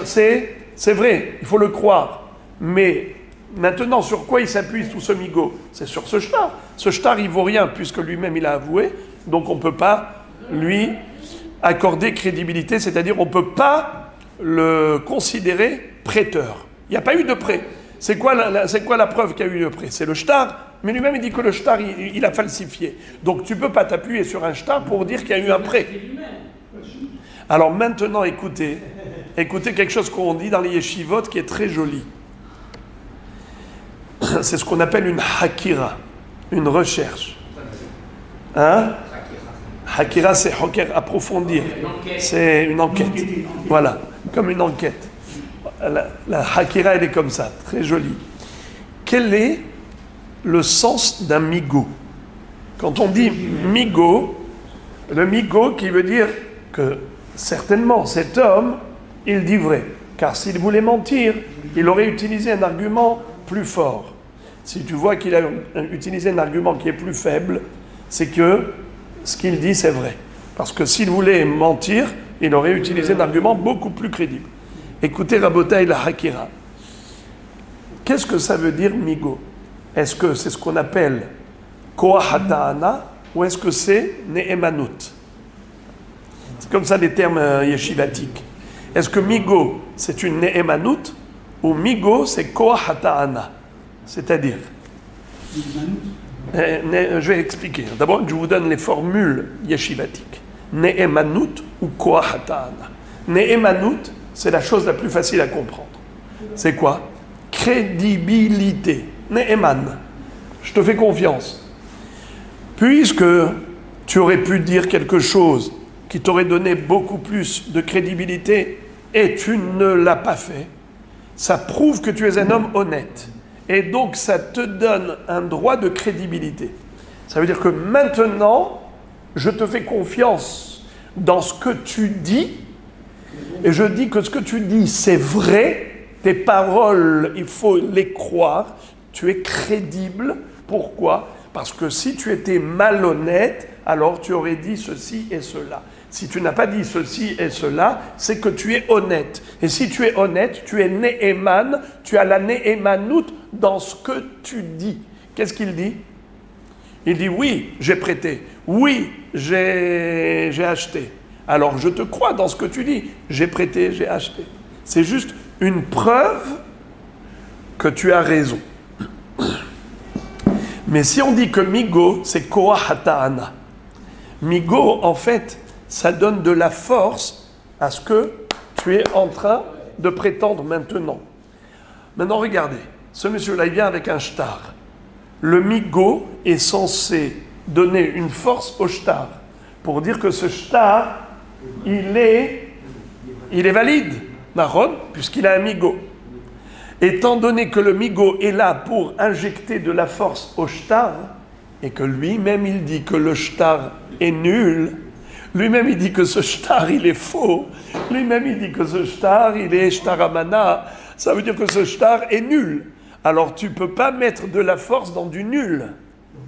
Speaker 1: c'est vrai, il faut le croire. Mais maintenant, sur quoi il s'appuie tout ce migo? C'est sur ce shtar. Ce shtar, il vaut rien puisque lui-même il a avoué, donc on ne peut pas lui accorder crédibilité, c'est-à-dire on ne peut pas le considérer prêteur. Il n'y a pas eu de prêt. C'est quoi la preuve qu'il y a eu de prêt? C'est le shtar, mais lui-même il dit que le shtar il a falsifié. Donc tu ne peux pas t'appuyer sur un shtar pour dire qu'il y a eu un prêt. Alors maintenant écoutez quelque chose qu'on dit dans les yeshivot qui est très joli. C'est ce qu'on appelle une hakira, une recherche. Hein? Hakira, c'est hoker, approfondir. C'est une enquête. Voilà, comme une enquête. La hakira, elle est comme ça, très jolie. Quel est le sens d'un migo? Quand on dit migo, le migo qui veut dire que certainement cet homme, il dit vrai. Car s'il voulait mentir, il aurait utilisé un argument plus fort. Si tu vois qu'il a utilisé un argument qui est plus faible, c'est que ce qu'il dit, c'est vrai. Parce que s'il voulait mentir, il aurait utilisé un argument beaucoup plus crédible. Écoutez Rabotai la Hakira. Qu'est-ce que ça veut dire migo? Est-ce que c'est ce qu'on appelle koach hata'ana ou est-ce que c'est ne'emanut? C'est comme ça les termes yeshivatiques. Est-ce que migo c'est une ne'emanut ou migo c'est koach hata'ana? C'est-à-dire, je vais expliquer. D'abord, je vous donne les formules yeshivatiques. Ne'emanut ou koach hata'ana. Ne'emanut, c'est la chose la plus facile à comprendre. C'est quoi? Crédibilité. Ne'eman. Je te fais confiance. Puisque tu aurais pu dire quelque chose qui t'aurait donné beaucoup plus de crédibilité et tu ne l'as pas fait, ça prouve que tu es un homme honnête. Et donc, ça te donne un droit de crédibilité. Ça veut dire que maintenant, je te fais confiance dans ce que tu dis. Et je dis que ce que tu dis, c'est vrai. Tes paroles, il faut les croire. Tu es crédible. Pourquoi? Parce que si tu étais malhonnête, alors tu aurais dit ceci et cela. Si tu n'as pas dit ceci et cela, c'est que tu es honnête. Et si tu es honnête, tu es ne'eman, tu as la ne'emanout dans ce que tu dis. Qu'est-ce qu'il dit? Il dit oui, j'ai prêté. Oui, j'ai acheté. Alors je te crois dans ce que tu dis. J'ai prêté, j'ai acheté. C'est juste une preuve que tu as raison. Mais si on dit que migo, c'est koach hata'ana. Migo, en fait, ça donne de la force à ce que tu es en train de prétendre maintenant. Maintenant, regardez. Ce monsieur-là, il vient avec un shtar. Le migo est censé donner une force au shtar pour dire que ce shtar, il est valide, Naron, puisqu'il a un migo. Étant donné que le migo est là pour injecter de la force au shtar, et que lui-même il dit que le shtar est nul, lui-même il dit que ce shtar il est faux, lui-même il dit que ce shtar il est shtaramana, ça veut dire que ce shtar est nul. Alors tu ne peux pas mettre de la force dans du nul.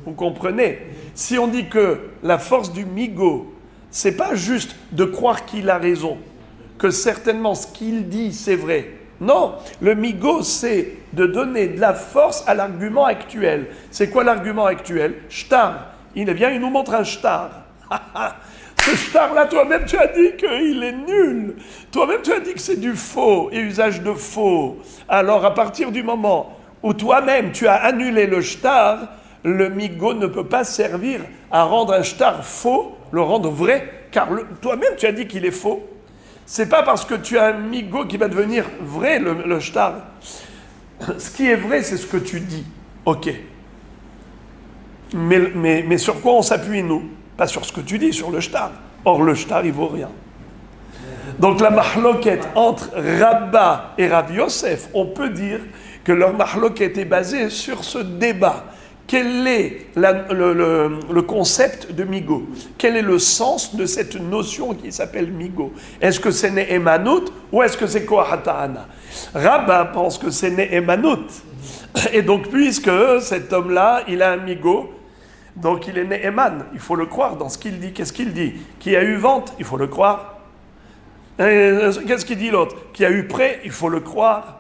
Speaker 1: Vous comprenez? Si on dit que la force du migo, c'est pas juste de croire qu'il a raison, que certainement ce qu'il dit c'est vrai. Non, le migo, c'est de donner de la force à l'argument actuel. C'est quoi l'argument actuel? Shtar. Il vient, il nous montre un shtar. Ce shtar-là, toi-même, tu as dit qu'il est nul. Toi-même, tu as dit que c'est du faux et usage de faux. Alors, à partir du moment où toi-même, tu as annulé le shtar, le migo ne peut pas servir à rendre un shtar faux, le rendre vrai, car toi-même, tu as dit qu'il est faux. C'est pas parce que tu as un migo qui va devenir vrai, le shtar. Ce qui est vrai, c'est ce que tu dis. Ok. Mais sur quoi on s'appuie, nous? Pas sur ce que tu dis, sur le shtar. Or, le shtar, il vaut rien. Donc la mahloket entre Rabba et Rav Yosef, on peut dire que leur mahloket est basée sur ce débat. Quel est le concept de migo? Quel est le sens de cette notion qui s'appelle migo? Est-ce que c'est ne'emanut ou est-ce que c'est kohata'ana? Rabba pense que c'est ne'emanut. Et donc, puisque cet homme-là, il a un migo, donc il est ne'eman, il faut le croire dans ce qu'il dit. Qu'est-ce qu'il dit? Qui a eu vente, il faut le croire. Qu'est-ce qu'il dit l'autre? Qui a eu prêt, il faut le croire.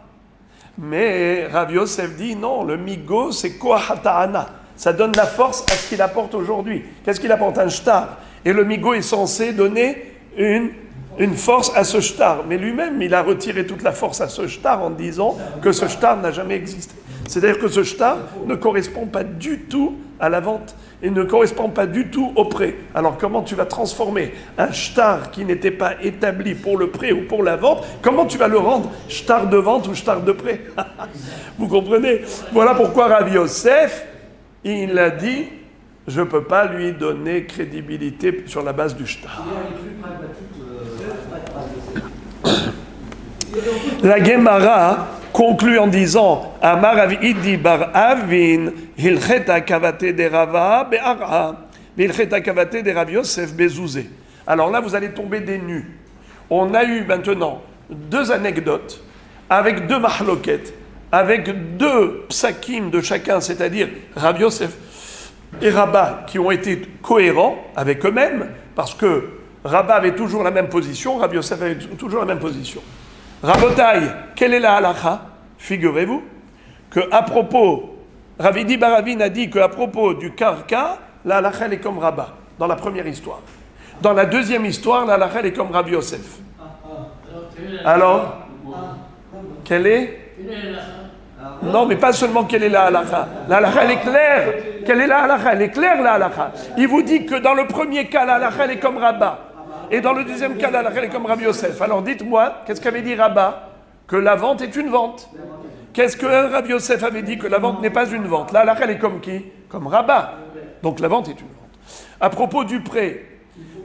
Speaker 1: Mais Rav Yosef dit non, le migo c'est kohata'ana. Ça donne la force à ce qu'il apporte aujourd'hui. Qu'est-ce qu'il apporte? Un shtar. Et le migo est censé donner une force à ce shtar. Mais lui-même, il a retiré toute la force à ce shtar en disant que ce shtar n'a jamais existé. C'est-à-dire que ce shtar ne correspond pas du tout à la vente et ne correspond pas du tout au prêt. Alors comment tu vas transformer un shtar qui n'était pas établi pour le prêt ou pour la vente, comment tu vas le rendre shtar de vente ou shtar de prêt? Vous comprenez? Voilà pourquoi Rav Yosef, il a dit, je ne peux pas lui donner crédibilité sur la base du shtar. La Gemara conclut en disant Amar Rav Idi bar Avin hilcheta kavate de Rava be'ara hilcheta kavate de Rav Yosef bezouzé. Alors là, vous allez tomber des nues. On a eu maintenant 2 anecdotes avec 2 mahloket, avec 2 psakim de chacun, c'est-à-dire Rav Yosef et Rabba, qui ont été cohérents avec eux-mêmes, parce que Rabba avait toujours la même position, Rav Yosef avait toujours la même position. Rabotai, quelle est la halakha? Figurez-vous qu'à propos, Ravidi Baravin a dit qu'à propos du karka, la halakha elle est comme Rabba, dans la première histoire. Dans la deuxième histoire, la halakha elle est comme Rav Yosef. Alors, quelle est? Non, mais pas seulement quelle est la halakha. La halakha elle est claire. Quelle est la halakha? Elle est claire la halakha. Il vous dit que dans le premier cas, la halakha elle est comme Rabba. Et dans le deuxième cas, la halakha est comme Rav Yosef. Alors dites-moi, qu'est-ce qu'avait dit Rabba? Que la vente est une vente. Qu'est-ce que Rav Yosef avait dit? Que la vente n'est pas une vente. La halakha est comme qui? Comme Rabba. Donc la vente est une vente. À propos du prêt,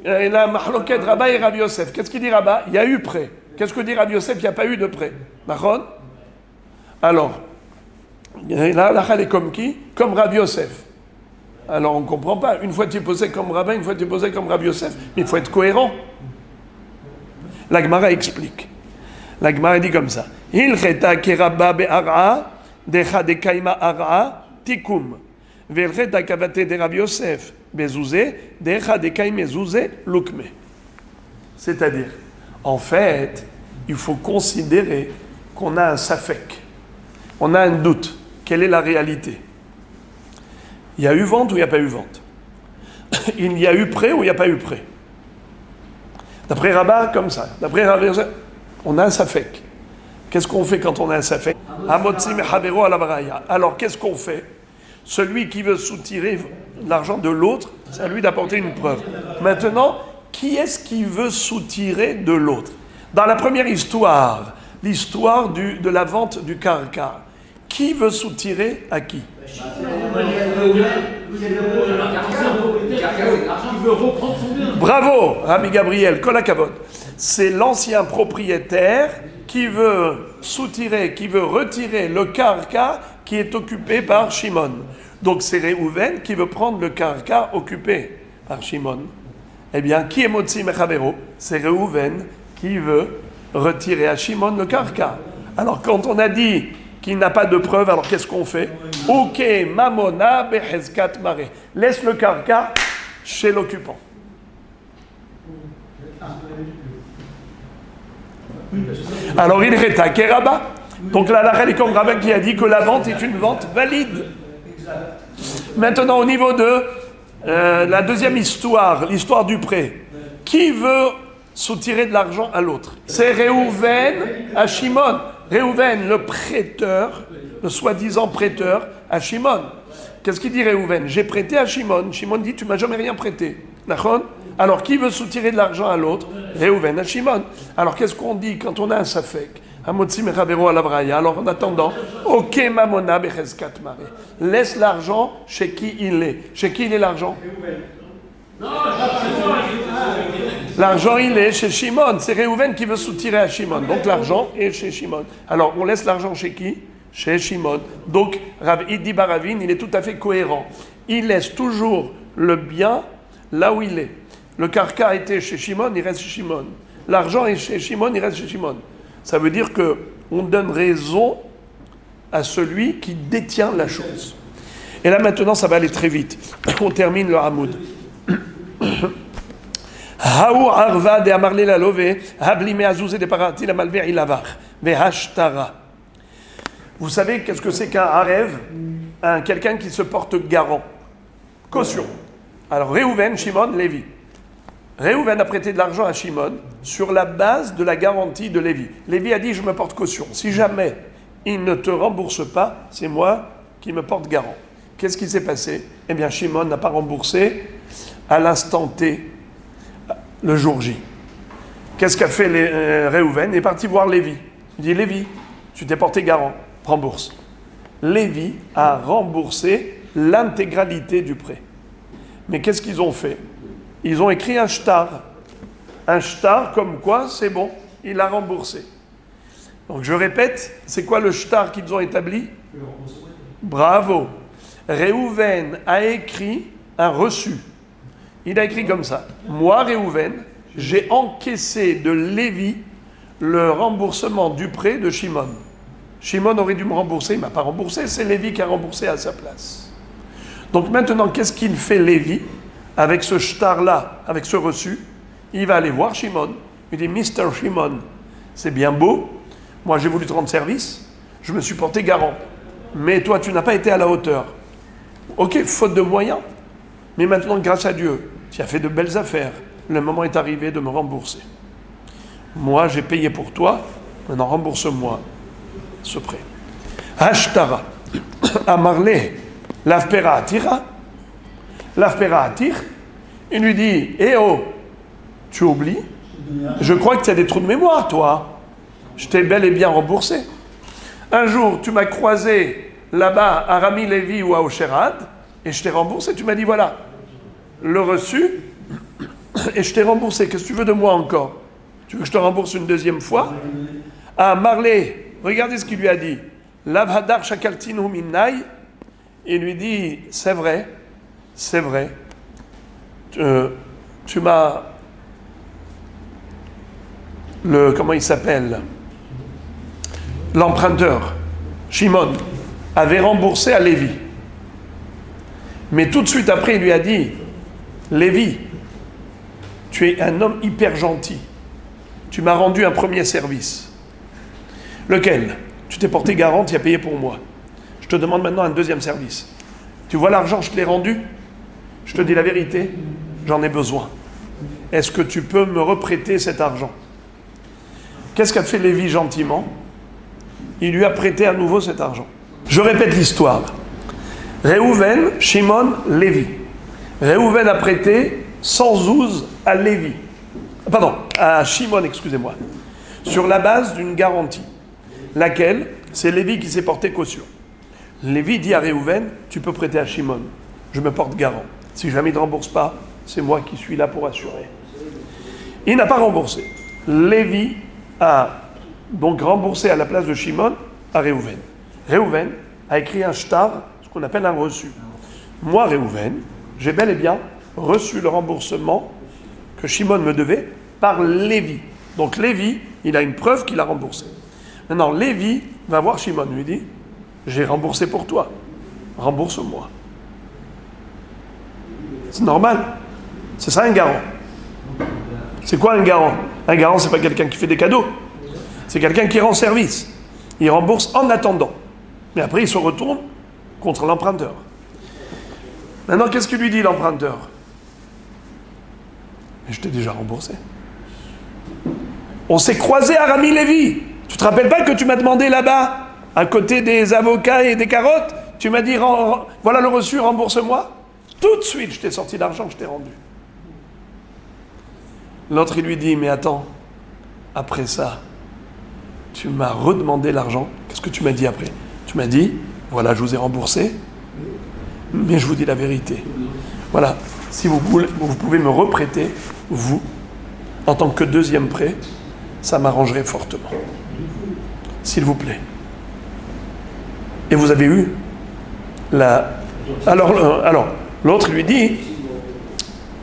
Speaker 1: la mahloket Rabba et Rav Yosef. Qu'est-ce qu'il dit Rabba? Il y a eu prêt. Qu'est-ce que dit Rav Yosef? Il n'y a pas eu de prêt. Mahon? Alors, la halakha est comme qui? Comme Rav Yosef. Alors on ne comprend pas. Une fois tu es posé comme rabbin, une fois tu es posé comme Rav Yosef. Mais il faut être cohérent. La Gemara explique. La Gemara dit comme ça. Il cheta kerabba be'ara, decha de kaima ara, tikum. Vel cheta kavate de Rav Yosef, bezouze, decha de kaima zouze, lukme. C'est-à-dire, en fait, il faut considérer qu'on a un safek. On a un doute. Quelle est la réalité? Il y a eu vente ou il n'y a pas eu vente? Il y a eu prêt ou il n'y a pas eu prêt? D'après Rabat, comme ça. D'après Rabat, on a un safek. Qu'est-ce qu'on fait quand on a un safek? Alors, qu'est-ce qu'on fait? Celui qui veut soutirer l'argent de l'autre, c'est à lui d'apporter une preuve. Maintenant, qui est-ce qui veut soutirer de l'autre? Dans la première histoire, l'histoire de la vente du karka, qui veut soutirer à qui? Bravo, Rabbi Gabriel, Kolakavod. C'est l'ancien propriétaire qui veut soutirer, qui veut retirer le karka qui est occupé par Shimon. Donc c'est Réhouven qui veut prendre le karka occupé par Shimon. Eh bien, qui est Motzi Mechavero? C'est Réhouven qui veut retirer à Shimon le karka. Alors quand on a dit qu'il n'a pas de preuve, alors qu'est-ce qu'on fait? Ok, mamona behezkat mare. Laisse le karka chez l'occupant. Alors il est attaqué Rabat. Donc la halakha est comme Rabat qui a dit que la vente est une vente valide. Maintenant au niveau de la deuxième histoire, l'histoire du prêt. Qui veut soutirer de l'argent à l'autre? C'est Réhouven à Shimon. Réhouven, le prêteur, le soi-disant prêteur à Shimon. Qu'est-ce qu'il dit Réhouven? J'ai prêté à Shimon. Shimon dit tu m'as jamais rien prêté. D'accord? Alors qui veut soutirer de l'argent à l'autre? Réhouven à Shimon. Alors qu'est-ce qu'on dit quand on a un safek? Hamotzi mechavero à la braya. Alors en attendant, ok mamona becheskat mare. Laisse l'argent chez qui il est. Chez qui il est l'argent? L'argent, il est chez Shimon. C'est Réhouven qui veut soutirer à Shimon. Donc l'argent est chez Shimon. Alors, on laisse l'argent chez qui? Chez Shimon. Donc, Rav Idi Baravin, il est tout à fait cohérent. Il laisse toujours le bien là où il est. Le carca était chez Shimon, il reste chez Shimon. L'argent est chez Shimon, il reste chez Shimon. Ça veut dire qu'on donne raison à celui qui détient la chose. Et là, maintenant, ça va aller très vite. On termine le Hamoud. Haou arva de amarle la love, habli me azouze de parati la malver ilavar, vehashtara. Vous savez qu'est-ce que c'est qu'un harev? Quelqu'un qui se porte garant. Caution. Alors, Réhouven, Shimon, Lévi. Réhouven a prêté de l'argent à Shimon sur la base de la garantie de Lévi. Lévi a dit, je me porte caution. Si jamais il ne te rembourse pas, c'est moi qui me porte garant. Qu'est-ce qui s'est passé? Eh bien, Shimon n'a pas remboursé à l'instant T, le jour J. Qu'est-ce qu'a fait Réhouven? Il est parti voir Lévi. Il dit, Lévi, tu t'es porté garant, rembourse. Lévi a remboursé l'intégralité du prêt. Mais qu'est-ce qu'ils ont fait? Ils ont écrit un shtar. Un shtar comme quoi, c'est bon, il a remboursé. Donc je répète, c'est quoi le shtar qu'ils ont établi? Bravo. Réhouven a écrit un reçu. Il a écrit comme ça. Moi, Réhouven, j'ai encaissé de Lévi le remboursement du prêt de Shimon. Shimon aurait dû me rembourser, il ne m'a pas remboursé, c'est Lévi qui a remboursé à sa place. Donc maintenant, qu'est-ce qu'il fait Lévi avec ce shtar-là, avec ce reçu? Il va aller voir Shimon. Il dit, Mister Shimon, c'est bien beau, moi j'ai voulu te rendre service, je me suis porté garant, mais toi tu n'as pas été à la hauteur. Ok, faute de moyens, mais maintenant grâce à Dieu, tu as fait de belles affaires, le moment est arrivé de me rembourser. Moi j'ai payé pour toi, maintenant rembourse-moi ce prêt. Hashtara, Amarle, l'afpera atira, l'afpera attire, il lui dit, eh oh, tu oublies, je crois que tu as des trous de mémoire, toi. Je t'ai bel et bien remboursé. Un jour, tu m'as croisé là-bas à Rami Lévi ou à Osherad, et je t'ai remboursé. Tu m'as dit, voilà, le reçu, et je t'ai remboursé. Qu'est-ce que tu veux de moi encore? Tu veux que je te rembourse une deuxième fois? Ah, Marley, regardez ce qu'il lui a dit. Lavhadar shakaltinu minnai. Il lui dit, c'est vrai, tu m'as... comment il s'appelle? L'emprunteur, Shimon, avait remboursé à Lévi. Mais tout de suite après, il lui a dit, Lévi, tu es un homme hyper gentil. Tu m'as rendu un premier service. Lequel? Tu t'es porté garant, tu as payé pour moi. Je te demande maintenant un deuxième service. Tu vois l'argent, je te l'ai rendu? Je te dis la vérité, j'en ai besoin. Est-ce que tu peux me reprêter cet argent? Qu'est-ce qu'a fait Lévi gentiment? Il lui a prêté à nouveau cet argent. Je répète l'histoire. Réhouven, Shimon, Lévi. Réhouven a prêté 112 à Lévi. Pardon, à Shimon, excusez-moi. Sur la base d'une garantie. Laquelle? C'est Lévi qui s'est porté caution. Lévi dit à Réhouven, tu peux prêter à Shimon. Je me porte garant. Si jamais il ne rembourse pas, c'est moi qui suis là pour assurer. Il n'a pas remboursé. Lévi a donc remboursé à la place de Shimon à Réhouven. Réhouven a écrit un shtar, ce qu'on appelle un reçu. Moi, Réhouven, j'ai bel et bien reçu le remboursement que Shimon me devait par Lévi. Donc Lévi, il a une preuve qu'il a remboursé. Maintenant, Lévi va voir Shimon, lui dit, j'ai remboursé pour toi, rembourse-moi. C'est normal. C'est ça un garant. C'est quoi un garant? Un garant, c'est pas quelqu'un qui fait des cadeaux. C'est quelqu'un qui rend service. Il rembourse en attendant. Mais après, il se retourne contre l'emprunteur. Maintenant, qu'est-ce que lui dit l'emprunteur? Mais je t'ai déjà remboursé. On s'est croisés à Rami Lévi. Tu te rappelles pas que tu m'as demandé là-bas, à côté des avocats et des carottes, tu m'as dit, voilà le reçu, rembourse-moi. Tout de suite, je t'ai sorti l'argent, je t'ai rendu. L'autre, il lui dit, mais attends, après ça, tu m'as redemandé l'argent. Qu'est-ce que tu m'as dit après? Tu m'as dit, voilà, je vous ai remboursé, mais je vous dis la vérité. Voilà, si vous pouvez me reprêter, vous, en tant que deuxième prêt, ça m'arrangerait fortement. S'il vous plaît. Et vous avez eu la... Alors l'autre lui dit,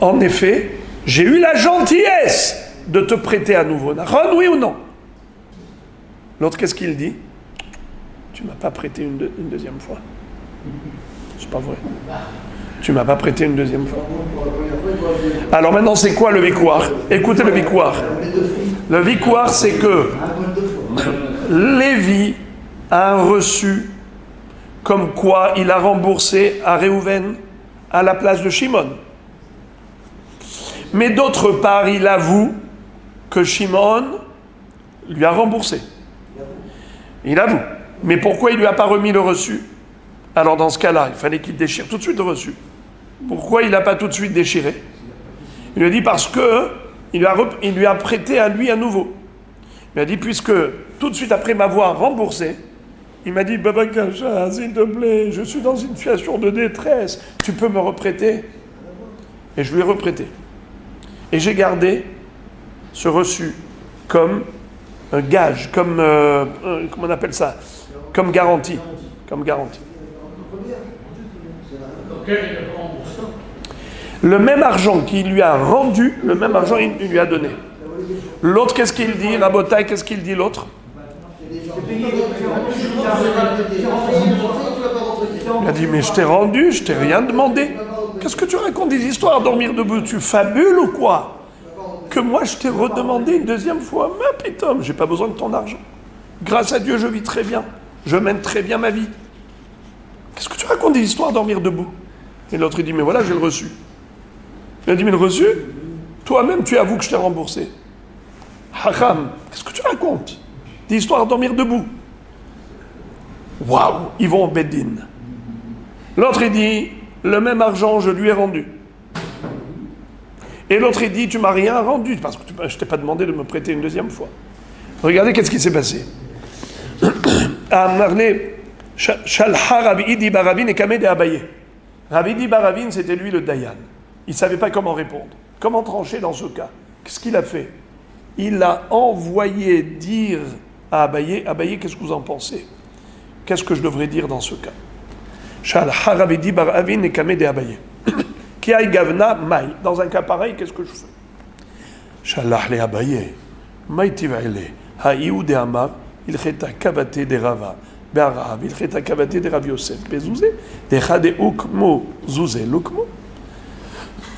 Speaker 1: en effet, j'ai eu la gentillesse de te prêter à nouveau. Nahon, oui ou non? L'autre, qu'est-ce qu'il dit? Tu m'as pas prêté une deuxième fois. C'est pas vrai. Tu m'as pas prêté une deuxième fois. Alors maintenant, c'est quoi le victoire? Écoutez le victoire. Le victoire, c'est que Lévi a un reçu comme quoi il a remboursé à Réhouven à la place de Shimon. Mais d'autre part, il avoue que Shimon lui a remboursé. Il avoue. Mais pourquoi il ne lui a pas remis le reçu? Alors dans ce cas-là, il fallait qu'il déchire tout de suite le reçu. Pourquoi il n'a pas tout de suite déchiré? Il lui a dit parce que il lui a prêté à lui à nouveau. Il a dit puisque tout de suite après m'avoir remboursé, il m'a dit Baba Kacha, s'il te plaît, je suis dans une situation de détresse, tu peux me reprêter? Et je lui ai reprêté. Et j'ai gardé ce reçu comme un gage, comme comment on appelle ça? Comme garantie. Comme garantie. Le même argent qu'il lui a rendu, le même argent il lui a donné. L'autre, qu'est-ce qu'il dit? Rabotai, qu'est-ce qu'il dit l'autre? Il a dit, mais je t'ai rendu, je t'ai rien demandé. Qu'est-ce que tu racontes des histoires, dormir debout? Tu fabules ou quoi? Que moi je t'ai redemandé une deuxième fois? Mais putain, j'ai pas besoin de ton argent. Grâce à Dieu, je vis très bien. Je mène très bien ma vie. Qu'est-ce que tu racontes des histoires, dormir debout? Et l'autre, il dit, mais voilà, j'ai le reçu. Il a dit, mais le reçu? Toi-même, tu avoues que je t'ai remboursé. Haram, qu'est-ce que tu racontes? Des histoires, dormir debout. Waouh, ils vont au Beddin. L'autre, il dit, le même argent, je lui ai rendu. Et l'autre, il dit, tu m'as rien rendu, parce que je t'ai pas demandé de me prêter une deuxième fois. Regardez qu'est-ce qui s'est passé. Shalha Rabbi Idi Baravin et Kamed et Abaye. Rabbi Idi Baravin, c'était lui le Dayan. Il ne savait pas comment répondre. Comment trancher dans ce cas? Qu'est-ce qu'il a fait? Il a envoyé dire à Abaye, Abaye, qu'est-ce que vous en pensez? Qu'est-ce que je devrais dire dans ce cas? Shalha Rabbi Idi Baravin et Kamed et Abaye. Qui aille gavna maï. Dans un cas pareil, qu'est-ce que je fais? Shallah le Abaye. Maï tiv'ile. Haïou de Amar. Il cheta kavate de Rava. Be'arav. Il cheta kavate de Rav Yosef. Bezouze. De chade ukmo. Zouze. L'ukmo.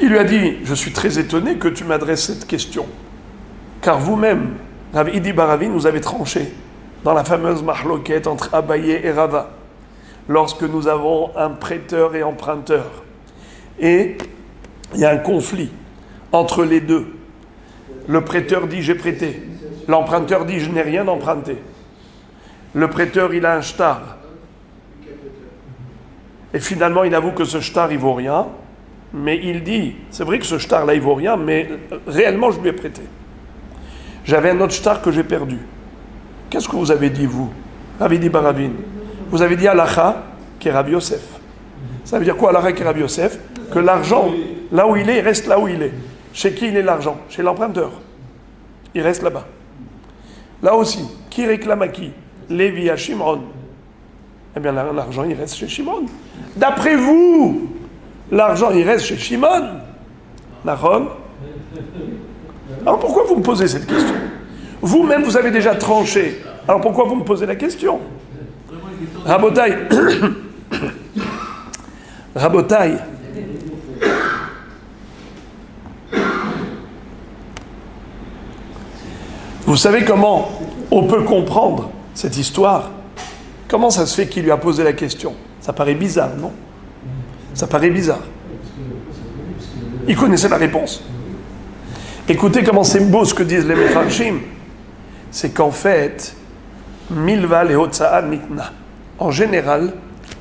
Speaker 1: Il lui a dit, je suis très étonné que tu m'adresses cette question. Car vous-même, Rav Idi Baravin, vous avez tranché dans la fameuse mahloquette entre Abaye et Rava. Lorsque nous avons un prêteur et emprunteur. Et il y a un conflit entre les deux. Le prêteur dit j'ai prêté. L'emprunteur dit je n'ai rien emprunté. Le prêteur il a un shtar. Et finalement il avoue que ce shtar il vaut rien. Mais il dit, c'est vrai que ce shtar là il vaut rien, mais réellement je lui ai prêté. J'avais un autre shtar que j'ai perdu. Qu'est-ce que vous avez dit vous? Rav Idi Baravin. Vous avez dit Halacha qui est Rav Yosef. Ça veut dire quoi Halacha qui est Rav Yosef? Que l'argent, là où il est, il reste là où il est. Chez qui il est l'argent? Chez l'emprunteur. Il reste là-bas. Là aussi, qui réclame à qui? Lévi à Shimon. Eh bien, l'argent, il reste chez Shimon. D'après vous, l'argent, il reste chez Shimon. Nahon. Alors pourquoi vous me posez cette question? Vous-même, vous avez déjà tranché. Alors pourquoi vous me posez la question? Rabotai. Rabotai. Vous savez comment on peut comprendre cette histoire? Comment ça se fait qu'il lui a posé la question? Ça paraît bizarre, non? Ça paraît bizarre. Il connaissait la réponse. Écoutez comment c'est beau ce que disent les Mefarshim. C'est qu'en fait, milva le hotza'ad mitna. En général,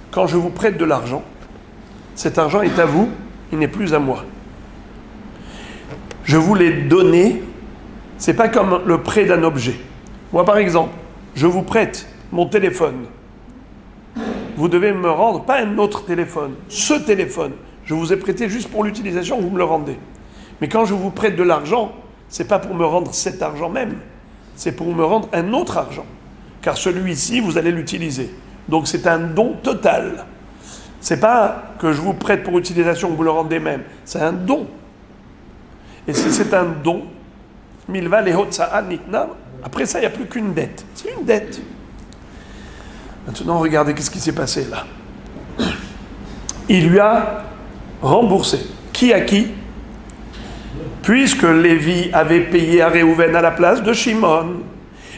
Speaker 1: quand je vous prête de l'argent, cet argent est à vous, il n'est plus à moi. Je vous l'ai donné. C'est pas comme le prêt d'un objet. Moi, par exemple, je vous prête mon téléphone. Vous devez me rendre, pas un autre téléphone, ce téléphone. Je vous ai prêté juste pour l'utilisation, vous me le rendez. Mais quand je vous prête de l'argent, c'est pas pour me rendre cet argent même, c'est pour me rendre un autre argent. Car celui-ci, vous allez l'utiliser. Donc c'est un don total. C'est pas que je vous prête pour utilisation, que vous le rendez même. C'est un don. Et si c'est un don, milva lehotsa'a nitna, après ça, il n'y a plus qu'une dette. C'est une dette. Maintenant, regardez qu'est-ce qui s'est passé là. Il lui a remboursé. Qui à qui? Puisque Lévi avait payé à Réhouven à la place de Shimon,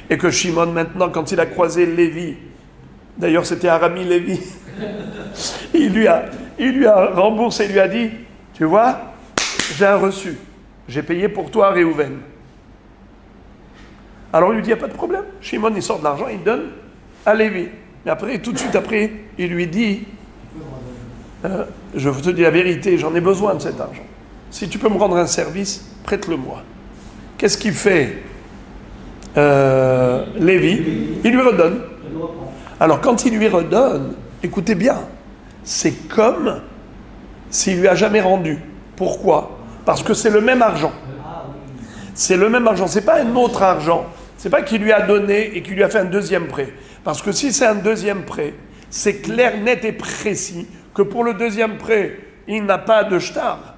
Speaker 1: et que Shimon, maintenant, quand il a croisé Lévi, d'ailleurs c'était Arami Lévi, il lui a remboursé, il lui a dit, tu vois, j'ai un reçu, j'ai payé pour toi Réhouven. Alors il lui dit, il n'y a pas de problème. Shimon, il sort de l'argent, il donne à Lévi. Mais après, tout de suite après, il lui dit, je te dis la vérité, j'en ai besoin de cet argent. Si tu peux me rendre un service, prête-le-moi. Qu'est-ce qu'il fait Lévi? Il lui redonne. Alors quand il lui redonne, écoutez bien, c'est comme s'il lui a jamais rendu. Pourquoi? Parce que c'est le même argent. C'est le même argent, c'est pas un autre argent. C'est pas qu'il lui a donné et qu'il lui a fait un deuxième prêt. Parce que si c'est un deuxième prêt, c'est clair, net et précis que pour le deuxième prêt, il n'a pas de shtar.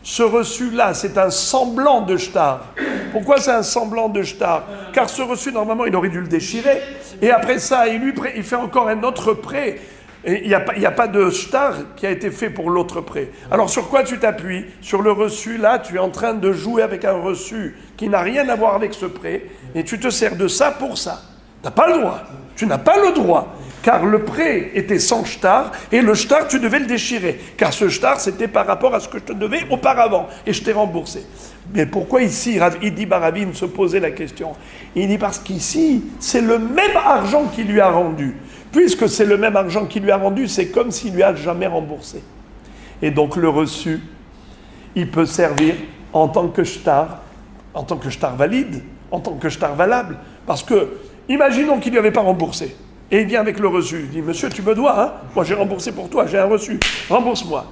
Speaker 1: Ce reçu-là, c'est un semblant de shtar. Pourquoi c'est un semblant de shtar? Car ce reçu, normalement, il aurait dû le déchirer. Et après ça, il fait encore un autre prêt. Et il n'y a pas de shtar qui a été fait pour l'autre prêt. Alors sur quoi tu t'appuies? Sur le reçu, là, tu es en train de jouer avec un reçu qui n'a rien à voir avec ce prêt. Et tu te sers de ça pour ça. Tu n'as pas le droit. Tu n'as pas le droit. Car le prêt était sans shtar, et le shtar, tu devais le déchirer. Car ce shtar, c'était par rapport à ce que je te devais auparavant, et je t'ai remboursé. Mais pourquoi ici, Idi Baravine se posait la question? Il dit parce qu'ici, c'est le même argent qu'il lui a rendu. Puisque c'est le même argent qu'il lui a rendu, c'est comme s'il lui a jamais remboursé. Et donc le reçu, il peut servir en tant que shtar valide, en tant que shtar valable. Parce que, imaginons qu'il ne lui avait pas remboursé. Et il vient avec le reçu. Il dit, monsieur, tu me dois, hein? Moi, j'ai remboursé pour toi, j'ai un reçu. Rembourse-moi.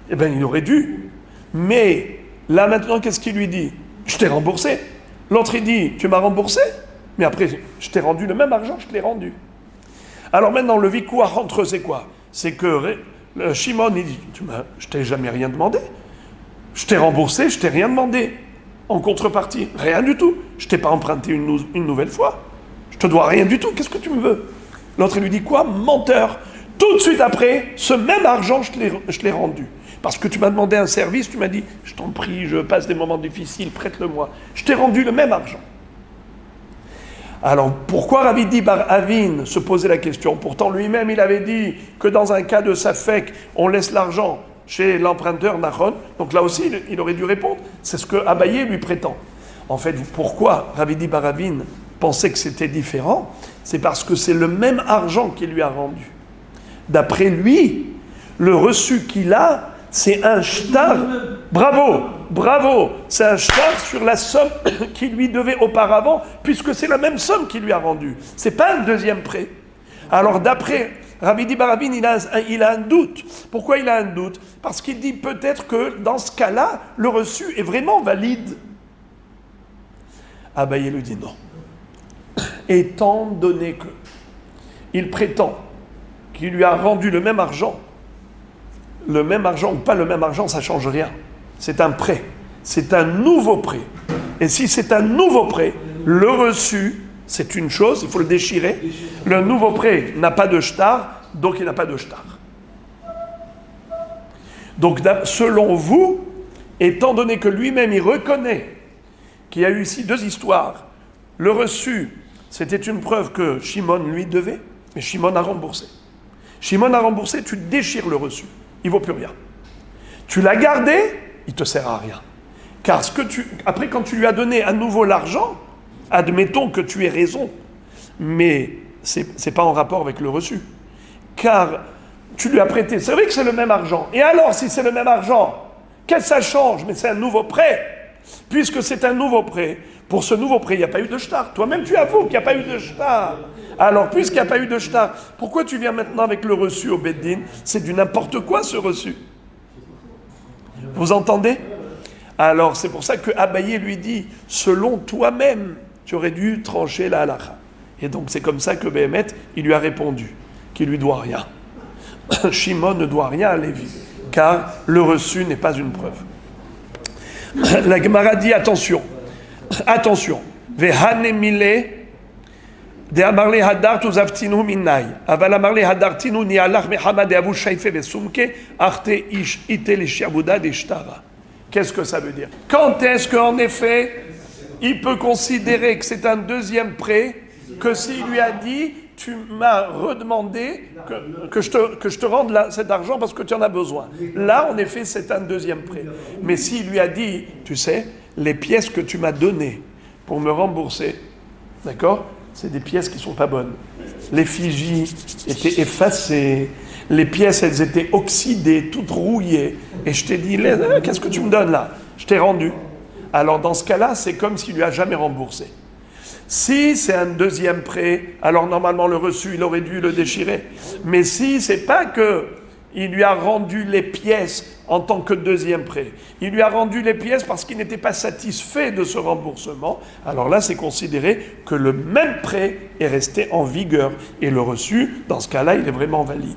Speaker 1: Eh bien, il aurait dû. Mais, là, maintenant, qu'est-ce qu'il lui dit? Je t'ai remboursé. L'autre, il dit, tu m'as remboursé? Mais après, je t'ai rendu le même argent, je te l'ai rendu. Alors maintenant, le vicouar entre eux, c'est quoi? C'est que Shimon, il dit, je t'ai jamais rien demandé. Je t'ai remboursé, je t'ai rien demandé. En contrepartie, rien du tout. Je t'ai pas emprunté une nouvelle fois. Je te dois rien du tout, qu'est-ce que tu me veux? L'autre, il lui dit quoi? Menteur. Tout de suite après, ce même argent, je l'ai rendu. Parce que tu m'as demandé un service, tu m'as dit, je t'en prie, je passe des moments difficiles, prête-le-moi. Je t'ai rendu le même argent. Alors, pourquoi Rabbi Bar Avin se posait la question? Pourtant, lui-même, il avait dit que dans un cas de Safek, on laisse l'argent chez l'emprunteur Nahon. Donc là aussi, il aurait dû répondre. C'est ce que Abaye lui prétend. En fait, pourquoi Rabbi Bar Avin pensait que c'était différent? C'est parce que c'est le même argent qu'il lui a rendu. D'après lui, le reçu qu'il a, c'est un shtar. Bravo, c'est un shtar sur la somme qu'il lui devait auparavant, puisque c'est la même somme qu'il lui a rendue. C'est pas un deuxième prêt. Alors d'après Rabbi Barabin, il a un doute. Pourquoi il a un doute? Parce qu'il dit peut-être que dans ce cas-là, le reçu est vraiment valide. Abaye lui dit non. Étant donné que il prétend qu'il lui a rendu le même argent ou pas le même argent, ça ne change rien. C'est un prêt. C'est un nouveau prêt. Et si c'est un nouveau prêt, le reçu, c'est une chose, il faut le déchirer. Le nouveau prêt n'a pas de shtar, donc il n'a pas de shtar. Donc, selon vous, étant donné que lui-même, il reconnaît qu'il y a eu ici deux histoires, le reçu, c'était une preuve que Shimon lui devait, mais Shimon a remboursé. Shimon a remboursé, tu déchires le reçu. Il ne vaut plus rien. Tu l'as gardé, il ne te sert à rien. Car après, quand tu lui as donné à nouveau l'argent, admettons que tu aies raison, mais ce n'est pas en rapport avec le reçu. Car tu lui as prêté, c'est vrai que c'est le même argent. Et alors, si c'est le même argent, qu'est-ce que ça change? Mais c'est un nouveau prêt. Puisque c'est un nouveau prêt, pour ce nouveau prêt, il n'y a pas eu de shtar. Toi-même, tu avoues qu'il n'y a pas eu de shtar. Alors, puisqu'il n'y a pas eu de shtar, pourquoi tu viens maintenant avec le reçu au Beddin? C'est du n'importe quoi, ce reçu. Vous entendez? Alors c'est pour ça que Abaye lui dit, selon toi-même, tu aurais dû trancher la halakha. Et donc c'est comme ça que Béhémet, il lui a répondu, qu'il lui doit rien. Shimon ne doit rien à Lévi, car le reçu n'est pas une preuve. La Gemara dit, attention, Vehanemile, de amarle hadart uzaftinu minay, aval amarle hadartinu ni alach mehamad de avu shaife vesumke, arte ish ite le shiabuda de shtara. Qu'est-ce que ça veut dire? Quand est-ce qu'en effet, il peut considérer que c'est un deuxième prêt, que s'il lui a dit, tu m'as redemandé que je te rende cet argent parce que tu en as besoin. Là, en effet, c'est un deuxième prêt. Mais s'il lui a dit, tu sais, les pièces que tu m'as données pour me rembourser, d'accord, c'est des pièces qui ne sont pas bonnes. L'effigie était effacée, les pièces, elles étaient oxydées, toutes rouillées. Et je t'ai dit, qu'est-ce que tu me donnes là? Je t'ai rendu. Alors dans ce cas-là, c'est comme s'il lui a jamais remboursé. Si c'est un deuxième prêt, alors normalement le reçu, il aurait dû le déchirer. Mais si c'est pas que il lui a rendu les pièces en tant que deuxième prêt, il lui a rendu les pièces parce qu'il n'était pas satisfait de ce remboursement, alors là c'est considéré que le même prêt est resté en vigueur. Et le reçu, dans ce cas-là, il est vraiment valide.